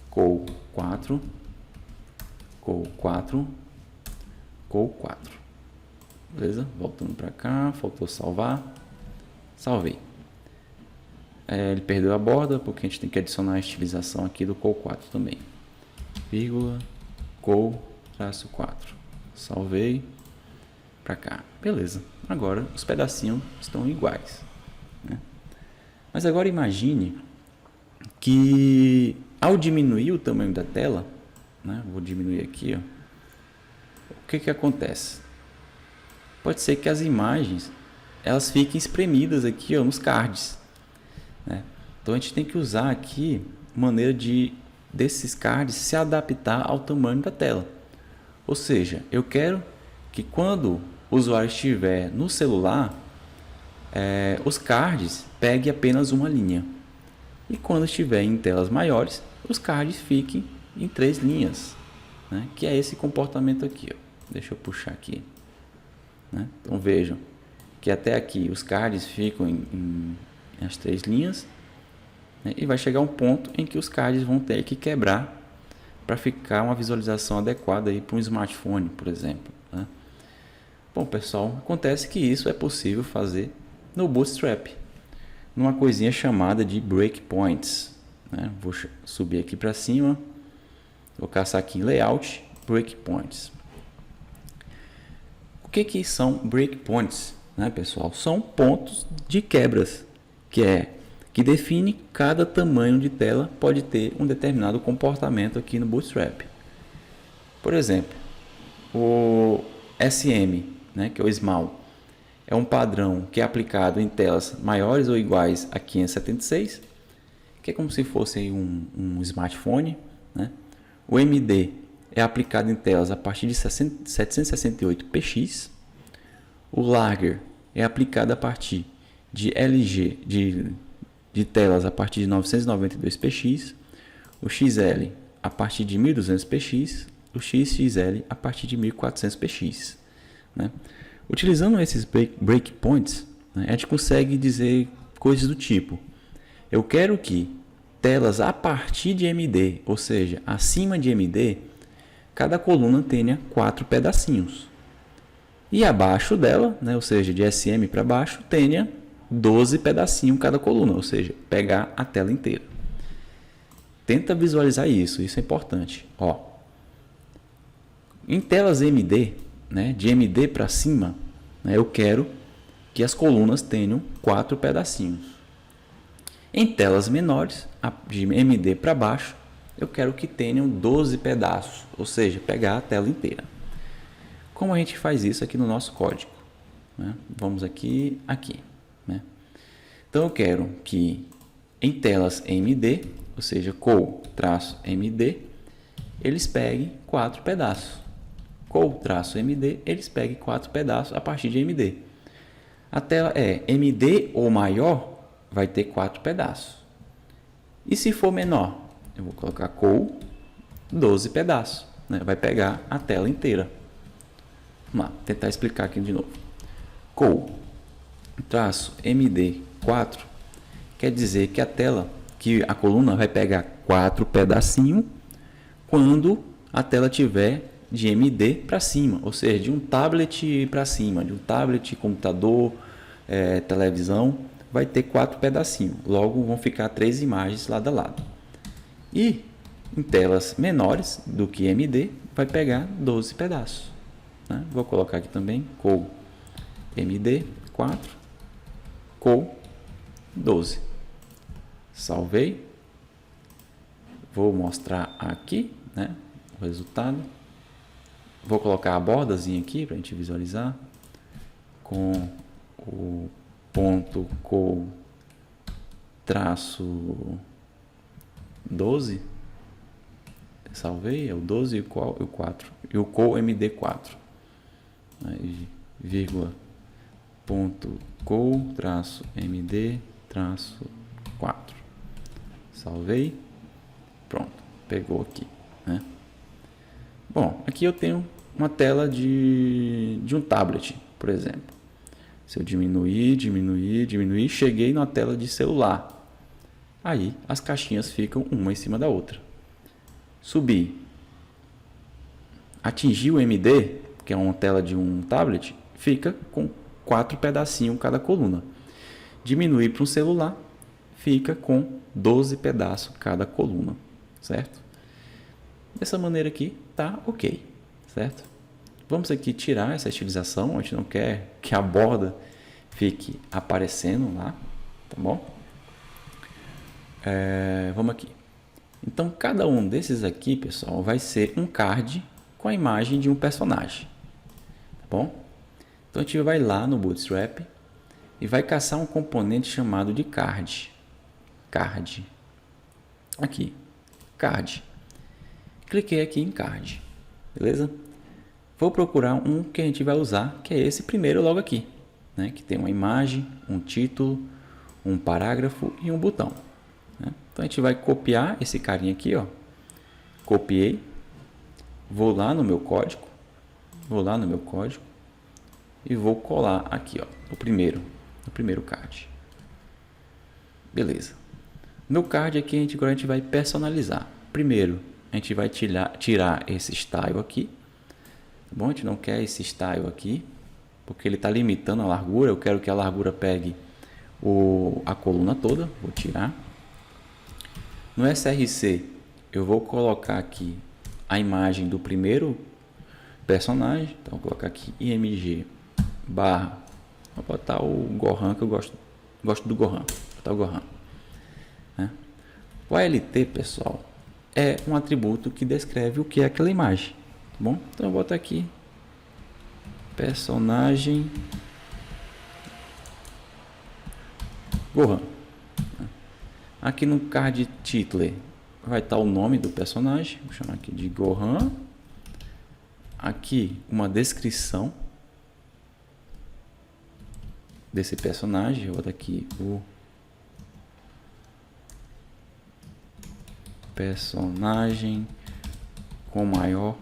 col 4, col 4, col 4. Beleza? Voltando para cá, faltou salvar. Salvei. Ele perdeu a borda, porque a gente tem que adicionar a estilização aqui do col 4 também. Vírgula, col, traço 4. Salvei. Para cá. Beleza. Agora os pedacinhos estão iguais, né? Mas agora imagine que ao diminuir o tamanho da tela, né? Vou diminuir aqui, ó. O que acontece? Pode ser que as imagens elas fiquem espremidas aqui, ó, nos cards, né? Então a gente tem que usar aqui maneira desses cards se adaptar ao tamanho da tela. Ou seja, eu quero que quando o usuário estiver no celular, os cards peguem apenas uma linha. E quando estiver em telas maiores, os cards fiquem em 3 linhas, né? Que é esse comportamento aqui, ó. Deixa eu puxar aqui, né? Então vejam que até aqui os cards ficam em as 3 linhas, né? E vai chegar um ponto em que os cards vão ter que quebrar para ficar uma visualização adequada para um smartphone, por exemplo, né? Bom, pessoal, acontece que isso é possível fazer no Bootstrap, numa coisinha chamada de breakpoints, né? Vou subir aqui para cima, vou caçar aqui em layout, breakpoints. O que são breakpoints, né, pessoal? São pontos de quebras, que define cada tamanho de tela pode ter um determinado comportamento aqui no Bootstrap. Por exemplo, o SM, né, que é o Small, é um padrão que é aplicado em telas maiores ou iguais a 576, que é como se fosse um smartphone, né? O MD é aplicado em telas a partir de 768px. O Larger é aplicado a partir de LG, de telas a partir de 992px. O XL a partir de 1200px. O XXL a partir de 1400px, né? Utilizando esses breakpoints, né, a gente consegue dizer coisas do tipo: eu quero que telas a partir de MD, ou seja, acima de MD, cada coluna tenha 4 pedacinhos. E abaixo dela, né, ou seja, de SM para baixo, tenha 12 pedacinhos cada coluna, ou seja, pegar a tela inteira. Tenta visualizar isso é importante. Ó, em telas MD, né, de MD para cima, né, eu quero que as colunas tenham 4 pedacinhos. Em telas menores, de MD para baixo, eu quero que tenham 12 pedaços, ou seja, pegar a tela inteira. Como a gente faz isso aqui no nosso código, né? Vamos aqui, né? Então eu quero que em telas MD, ou seja, col-MD, eles peguem 4 pedaços. Col-MD, eles peguem 4 pedaços a partir de MD. A tela é MD ou maior, vai ter 4 pedaços. E se for menor, eu vou colocar col 12 pedaços, né? Vai pegar a tela inteira. Vamos lá, tentar explicar aqui de novo. Col traço MD4 quer dizer que a coluna vai pegar 4 pedacinhos quando a tela tiver de MD para cima, ou seja, de um tablet para cima, de um tablet, computador, televisão, vai ter 4 pedacinhos. Logo vão ficar 3 imagens lado a lado. E em telas menores do que MD, vai pegar 12 pedaços. Né? Vou colocar aqui também col MD4, col 12. Salvei. Vou mostrar aqui, né, o resultado. Vou colocar a bordazinha aqui para a gente visualizar com o ponto col traço 12. Salvei, é o 12 e o 4. E o col MD4. Aí, vírgula, ponto col traço MD traço 4. Salvei. Pronto, pegou aqui, né? Bom, aqui eu tenho uma tela de um tablet, por exemplo. Se eu diminuir, cheguei na tela de celular. Aí as caixinhas ficam uma em cima da outra. Subir, atingir o MD, que é uma tela de um tablet, fica com 4 pedacinhos cada coluna. Diminuir para um celular, fica com 12 pedaços cada coluna, certo? Dessa maneira aqui tá ok, certo? Vamos aqui tirar essa estilização, a gente não quer que a borda fique aparecendo lá, tá bom? Vamos aqui. Então, cada um desses aqui, pessoal, vai ser um card com a imagem de um personagem, tá bom? Então, a gente vai lá no Bootstrap e vai caçar um componente chamado de card. Card. Aqui, card. Cliquei aqui em card, beleza? Vou procurar um que a gente vai usar, que é esse primeiro logo aqui, né? Que tem uma imagem, um título, um parágrafo e um botão. Né? Então a gente vai copiar esse carinha aqui, ó. Copiei, vou lá no meu código, e vou colar aqui, ó, no primeiro card. Beleza. No card aqui agora a gente vai personalizar. Primeiro, a gente vai tirar esse style aqui. Tá bom? A gente não quer esse style aqui, porque ele está limitando a largura. Eu quero que a largura pegue a coluna toda. Vou tirar. No src, eu vou colocar aqui a imagem do primeiro personagem. Então, vou colocar aqui img barra. Vou botar o Gohan, que eu gosto do Gohan. Vou botar o Gohan. Né? O ALT, pessoal, é um atributo que descreve o que é aquela imagem. Tá bom? Então, eu boto aqui personagem Gohan. Aqui no card title vai estar o nome do personagem. Vou chamar aqui de Gohan. Aqui uma descrição desse personagem. Eu vou botar aqui o personagem com maior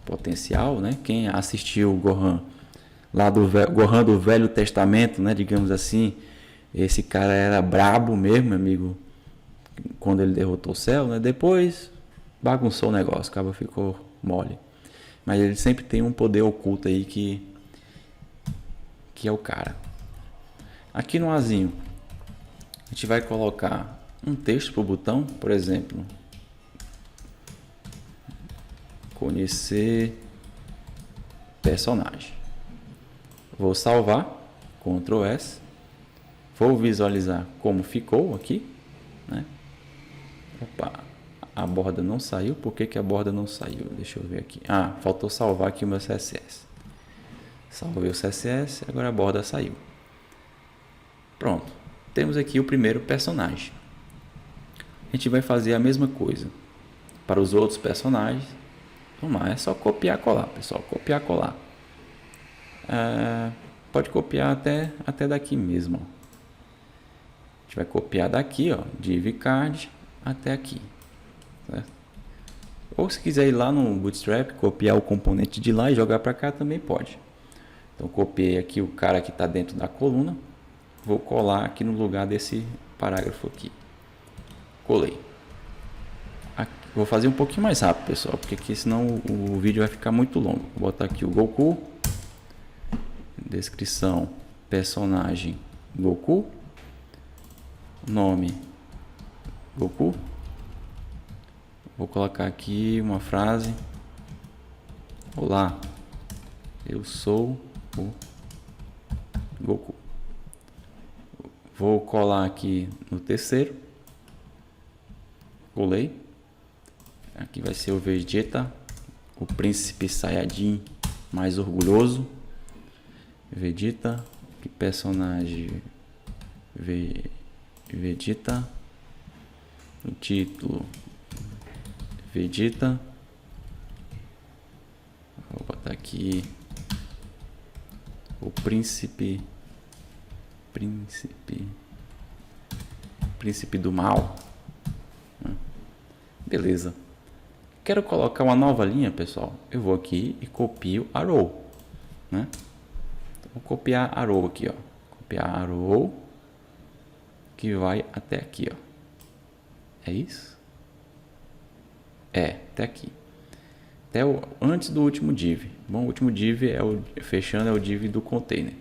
potencial, né? Quem assistiu o Gohan lá Gohan do Velho Testamento, né? Digamos assim, esse cara era brabo mesmo, amigo, quando ele derrotou o céu, né? Depois bagunçou o negócio, o cabo ficou mole. Mas ele sempre tem um poder oculto aí que é o cara. Aqui no azinho, a gente vai colocar um texto para o botão, por exemplo, conhecer personagem. Vou salvar, Ctrl S, vou visualizar como ficou aqui, né? Opa, a borda não saiu. Por que a borda não saiu? Deixa eu ver aqui. Ah, faltou salvar aqui o meu CSS. Salvei o CSS, agora a borda saiu. Pronto, temos aqui o primeiro personagem. A gente vai fazer a mesma coisa para os outros personagens. Vamos lá, é só copiar e colar, pessoal. Copiar e colar. Pode copiar até daqui mesmo. gente vai copiar daqui, ó, div card até aqui, certo? Ou se quiser ir lá no Bootstrap, copiar o componente de lá e jogar para cá também pode. Então copiei aqui o cara que está dentro da coluna, vou colar aqui no lugar desse parágrafo aqui. Colei. Aqui, vou fazer um pouquinho mais rápido, pessoal, porque aqui senão o vídeo vai ficar muito longo. Vou botar aqui o Goku, descrição, personagem Goku, nome Goku. Vou colocar aqui uma frase: olá, eu sou o Goku. Vou colar aqui no terceiro. Colei. Aqui vai ser o Vegeta, o príncipe Saiyajin mais orgulhoso. Vegeta, que personagem? Vegeta. O título: Vegeta. Vou botar aqui o príncipe do mal. Beleza. Quero colocar uma nova linha, pessoal. Eu vou aqui e copio arrow, né? Então, vou copiar arrow aqui, ó. Copiar arrow que vai até aqui, ó. É isso? É, até aqui. Até antes do último div. Bom, o último div é fechando é o div do container.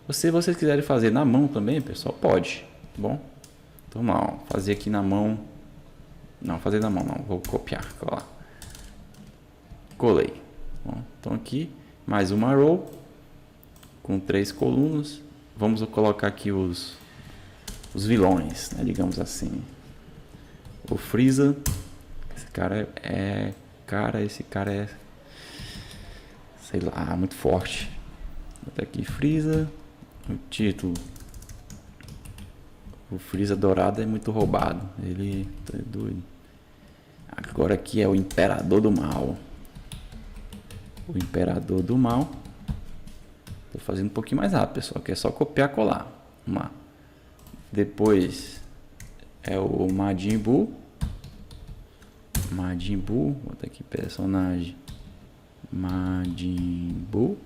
Se vocês quiserem fazer na mão também, pessoal, pode. Bom, então vamos lá, fazer aqui na mão. Não, fazer na mão não, vou copiar, colar. Colei. Bom, então aqui mais uma row com 3 colunas. Vamos colocar aqui os vilões, né, digamos assim. O Freeza. Esse cara esse cara é, sei lá, muito forte. Vou botar aqui Freeza. O título: o Freeza dourado é muito roubado. Ele tá doido. Agora aqui é o Imperador do Mal. O Imperador do Mal. Tô fazendo um pouquinho mais rápido, pessoal, que é só copiar e colar. Vamos lá. Depois é o Majin Buu. Majin Buu. Vou botar aqui personagem Majin Buu.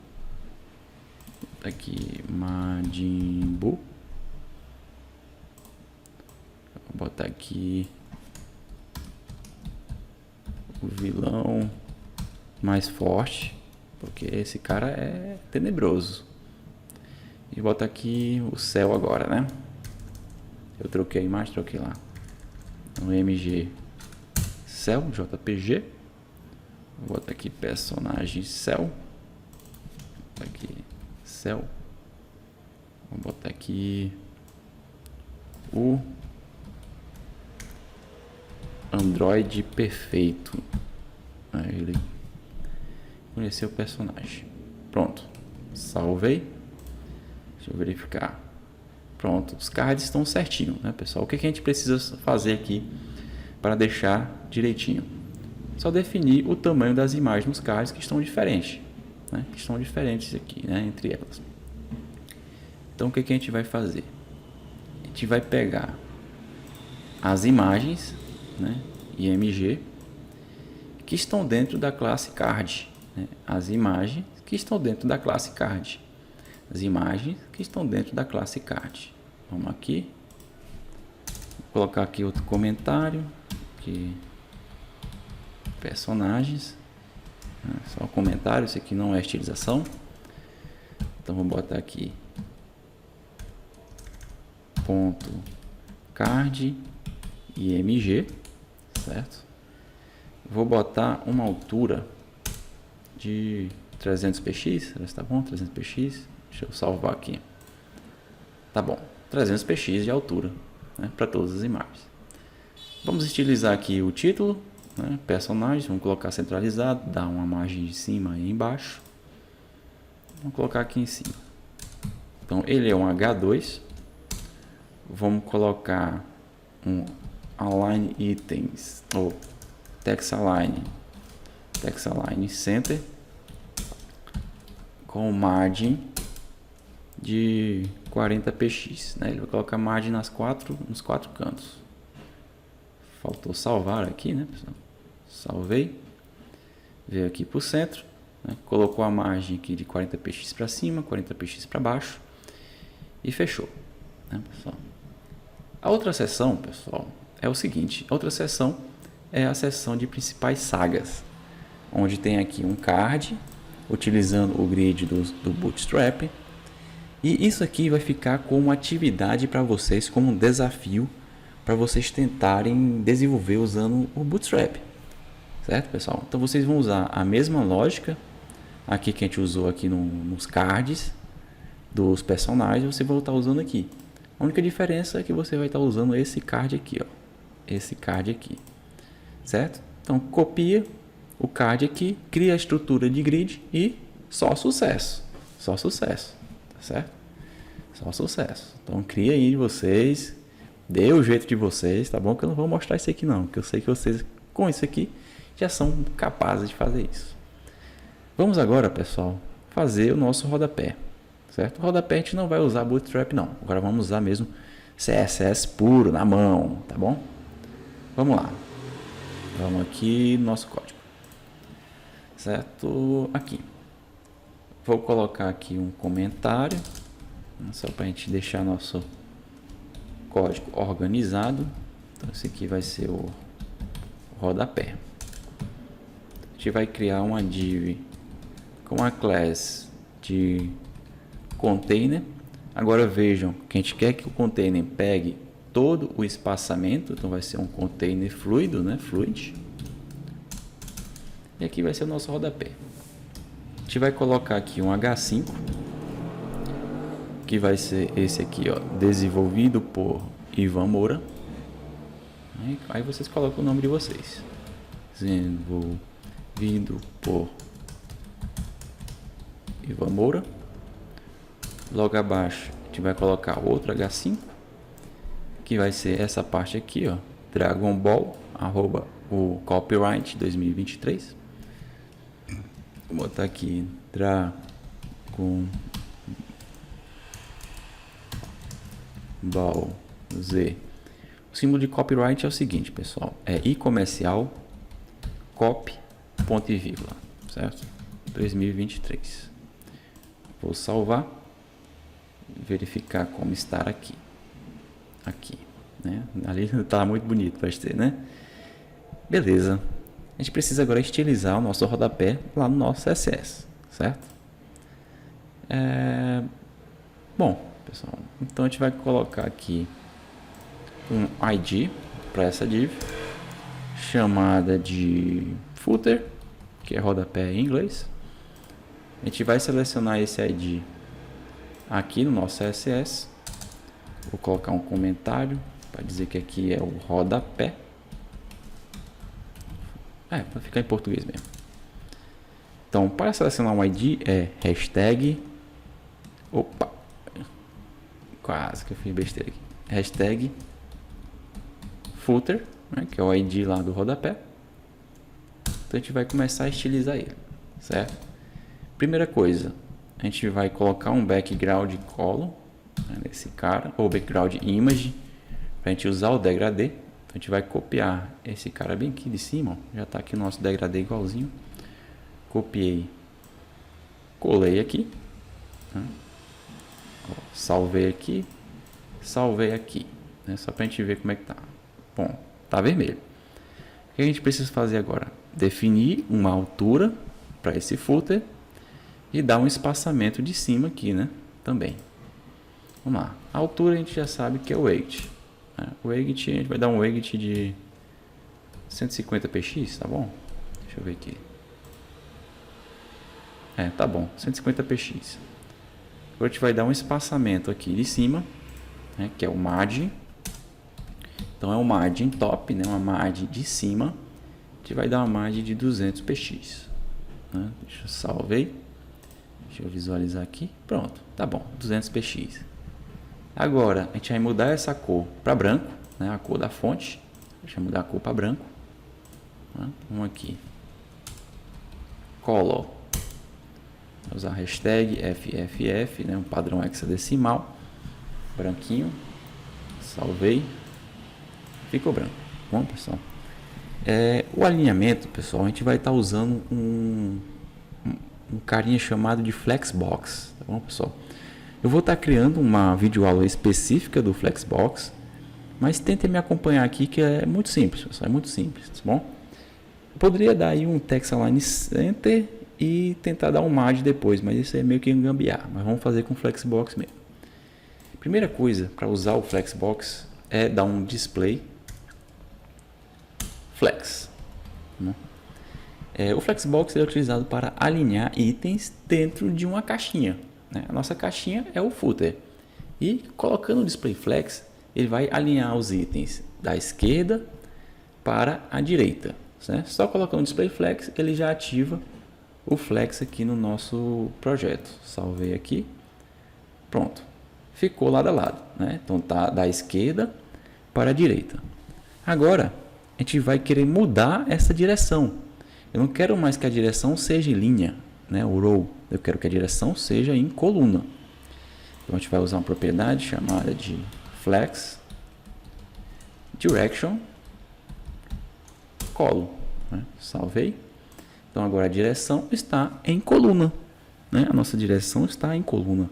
Aqui Majin Buu. Vou botar aqui o vilão mais forte, porque esse cara é tenebroso. E vou botar aqui o céu agora, né? Eu troquei a imagem, troquei lá no MG céu, JPG. Vou botar aqui personagem céu. Vou botar aqui céu. Vou botar aqui o Android perfeito. Aí ele conheceu o personagem. Pronto. Salvei. Deixa eu verificar. Pronto. Os cards estão certinho, né, pessoal? O que a gente precisa fazer aqui para deixar direitinho? Só definir o tamanho das imagens nos cards que estão diferentes, né? Que estão diferentes aqui, né, entre elas. Então o que a gente vai fazer? A gente vai pegar as imagens, né, IMG, que estão dentro da classe card, né? As imagens que estão dentro da classe card. As imagens que estão dentro da classe card. Vamos aqui. Vou colocar aqui outro comentário. Aqui, personagens. Só comentário, isso aqui não é estilização. Então vou botar aqui ponto card IMG, certo? Vou botar uma altura de 300 px, está bom? 300 px. Deixa eu salvar aqui. Tá bom, 300 px de altura, né, para todas as imagens. Vamos estilizar aqui o título, né, personagens, vamos colocar centralizado, dar uma margem de cima e embaixo. Vamos colocar aqui em cima. Então ele é um H2. Vamos colocar um align items ou text align center com margem de 40px, né? Ele vai colocar margem nos quatro cantos. Faltou salvar aqui, né, pessoal? Salvei. Veio aqui para o centro, né? Colocou a margem aqui de 40px para cima, 40px para baixo e fechou, né, pessoal? A outra seção, pessoal, é o seguinte: a outra seção é a seção de principais sagas, onde tem aqui um card utilizando o grid do Bootstrap, e isso aqui vai ficar como atividade para vocês, como um desafio para vocês tentarem desenvolver usando o Bootstrap, certo, pessoal? Então vocês vão usar a mesma lógica aqui que a gente usou aqui nos cards dos personagens, você vai estar usando aqui. A única diferença é que você vai estar usando esse card aqui, ó, esse card aqui, certo? Então copia o card aqui, cria a estrutura de grid e só sucesso, tá certo? Só sucesso. Então cria aí vocês, dê o jeito de vocês, tá bom? Que eu não vou mostrar isso aqui não, porque eu sei que vocês com isso aqui já são capazes de fazer isso. Vamos agora, pessoal, fazer o nosso rodapé, certo? O rodapé a gente não vai usar Bootstrap não, agora vamos usar mesmo CSS puro, na mão, tá bom? Vamos lá. Vamos aqui no nosso código, certo? Aqui. Vou colocar aqui um comentário, só para a gente deixar nosso código organizado. Então esse aqui vai ser o rodapé. A gente vai criar uma div com a class de container. Agora vejam que a gente quer que o container pegue todo o espaçamento, então vai ser um container fluido, né? Fluid. E aqui vai ser o nosso rodapé. A gente vai colocar aqui um H5, que vai ser esse aqui, ó, desenvolvido por Ivan Moura. Aí vocês colocam o nome de vocês. Desenvolvido por Ivan Moura. Logo abaixo a gente vai colocar outro H5, que vai ser essa parte aqui, ó, Dragon Ball, o copyright 2023. Vou botar aqui Dragon Ball Z. O símbolo de copyright é o seguinte, pessoal, é i comercial copy ponto e vírgula, certo? 2023. Vou salvar, verificar como está aqui, né? Ali está muito bonito, vai ter, né? Beleza. A gente precisa agora estilizar o nosso rodapé lá no nosso CSS, certo? Bom, pessoal, então a gente vai colocar aqui um ID para essa div, chamada de footer, que é rodapé em inglês. A gente vai selecionar esse ID aqui no nosso CSS. Vou colocar um comentário para dizer que aqui é o rodapé. Para ficar em português mesmo. Então, para selecionar um ID é hashtag. Opa! Quase que eu fiz besteira aqui. Hashtag footer, né, que é o ID lá do rodapé. Então a gente vai começar a estilizar ele, certo? Primeira coisa, a gente vai colocar um background color, né, nesse cara, ou background image, para a gente usar o degradê. Então a gente vai copiar esse cara bem aqui de cima, ó, já está aqui o nosso degradê igualzinho. Copiei, colei aqui, né? Ó, salvei aqui, né? Só para a gente ver como é que tá. Bom, tá vermelho. O que a gente precisa fazer agora? Definir uma altura para esse footer e dar um espaçamento de cima aqui, né? Também. Vamos lá. A altura a gente já sabe que é o weight, né? O weight, a gente vai dar um weight de 150px, tá bom? Deixa eu ver aqui. Tá bom, 150px. Agora a gente vai dar um espaçamento aqui de cima, né, que é o margin. Então é um margin top, né, uma margem de cima. A gente vai dar uma margem de 200px, né? Deixa eu salvar. Deixa eu visualizar aqui. Pronto, tá bom, 200px. Agora a gente vai mudar essa cor para branco, né, a cor da fonte. Deixa eu mudar a cor para branco, né? Vamos aqui. Color. Vou usar a hashtag FFF, né, um padrão hexadecimal. branquinho, salvei, ficou branco. Bom, pessoal, o alinhamento, pessoal, a gente vai estar usando um carinha chamado de Flexbox, tá bom, pessoal? Eu vou estar criando uma videoaula específica do Flexbox, mas tentem me acompanhar aqui, que é muito simples, pessoal, é muito simples, tá bom? Eu poderia dar aí um Text-Align Center e tentar dar um Margin depois, mas isso é meio que gambiarra, mas vamos fazer com o Flexbox mesmo. Primeira coisa para usar o Flexbox é dar um display flex. O Flexbox é utilizado para alinhar itens dentro de uma caixinha, né? A nossa caixinha é o footer, e colocando o display flex, ele vai alinhar os itens da esquerda para a direita, certo? Só colocando o display flex, ele já ativa o flex aqui no nosso projeto. Salvei aqui, pronto, ficou lado a lado, né? Então tá da esquerda para a direita. Agora a gente vai querer mudar essa direção. Eu não quero mais que a direção seja em linha, né? O row. Eu quero que a direção seja em coluna. Então a gente vai usar uma propriedade chamada de flex direction column, né? Salvei. Então agora a direção está em coluna, né? A nossa direção está em coluna.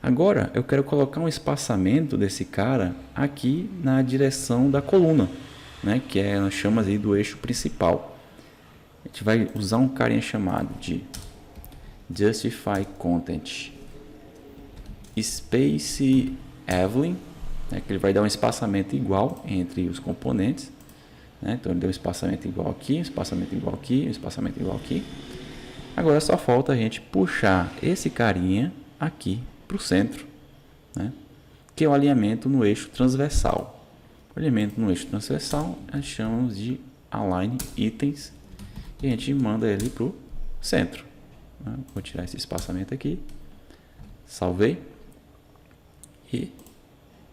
Agora eu quero colocar um espaçamento desse cara aqui na direção da coluna, né? Que nós chamamos aí do eixo principal. A gente vai usar um carinha chamado de Justify Content Space Evelyn, né? Que ele vai dar um espaçamento igual entre os componentes, né? Então ele deu um espaçamento igual aqui, um espaçamento igual aqui, um espaçamento igual aqui. Agora só falta a gente puxar esse carinha aqui para o centro, né? Que é o alinhamento no eixo transversal. O alinhamento no eixo transversal nós chamamos de Align Items, e a gente manda ele para o centro, né? Vou tirar esse espaçamento aqui, salvei, e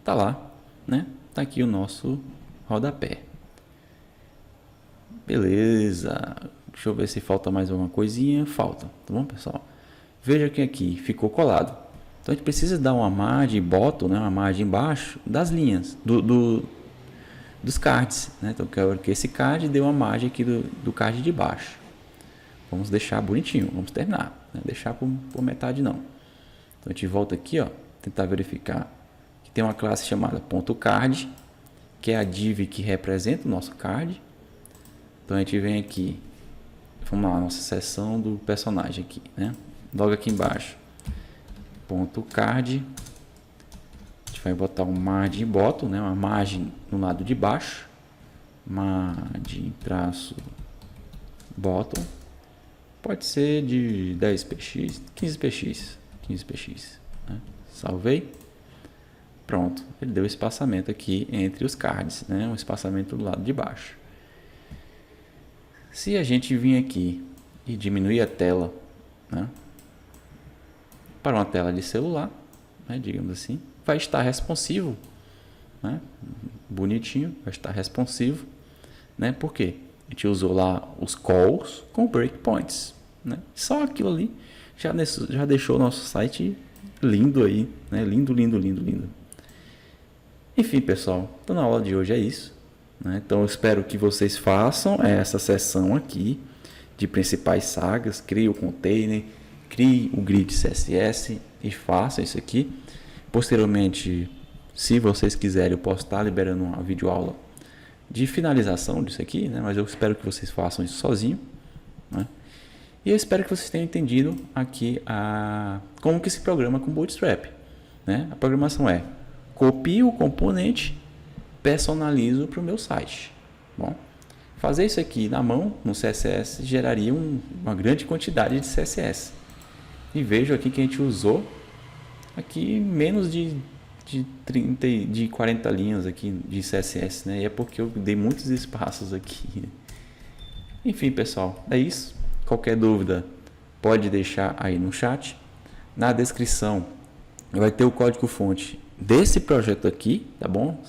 tá lá, né? Tá aqui o nosso rodapé. Beleza, deixa eu ver se falta mais alguma coisinha. Falta, tá bom, pessoal? Veja que aqui ficou colado. Então a gente precisa dar uma margem bottom, né? Uma margem embaixo das linhas dos cards, né? Então eu quero que esse card dê uma margem aqui do card de baixo. Vamos deixar bonitinho, vamos terminar, né? Deixar por metade não. Então a gente volta aqui, ó, tentar verificar que tem uma classe chamada .card, que é a div que representa o nosso card. Então a gente vem aqui, vamos lá, nossa seção do personagem aqui, né? Logo aqui embaixo, .card, a gente vai botar um margin bottom, né? Uma margem no lado de baixo, margem traço bottom, pode ser de 10px, 15px, né? Salvei, pronto, ele deu espaçamento aqui entre os cards, né? Um espaçamento do lado de baixo. Se a gente vir aqui e diminuir a tela, né, para uma tela de celular, né, digamos assim, vai estar responsivo, né, bonitinho, vai estar responsivo, né, porque a gente usou lá os calls com breakpoints, né, só aquilo ali já deixou o nosso site lindo aí, né, lindo. Enfim, pessoal, então na aula de hoje é isso. Então eu espero que vocês façam essa sessão aqui de principais sagas, crie o container, crie o grid CSS e façam isso aqui. Posteriormente, se vocês quiserem, eu posso estar liberando uma videoaula de finalização disso aqui, né? Mas eu espero que vocês façam isso sozinho, né? E eu espero que vocês tenham entendido aqui como que se programa com Bootstrap, né? A programação é: copio o componente, personalizo para o meu site. Bom, fazer isso aqui na mão no CSS geraria uma grande quantidade de CSS. E vejo aqui que a gente usou aqui menos de 40 linhas aqui de CSS, né? E é porque eu dei muitos espaços aqui. Enfim, pessoal, é isso. Qualquer dúvida pode deixar aí no chat. Na descrição vai ter o código-fonte desse projeto aqui, tá bom?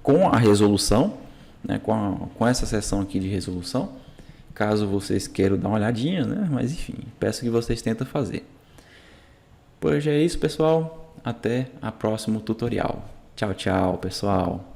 Com a resolução, né? Com essa seção aqui de resolução, caso vocês queiram dar uma olhadinha, né? Mas enfim, peço que vocês tentem fazer. Por hoje é isso, pessoal. até o próximo tutorial. Tchau, tchau, pessoal!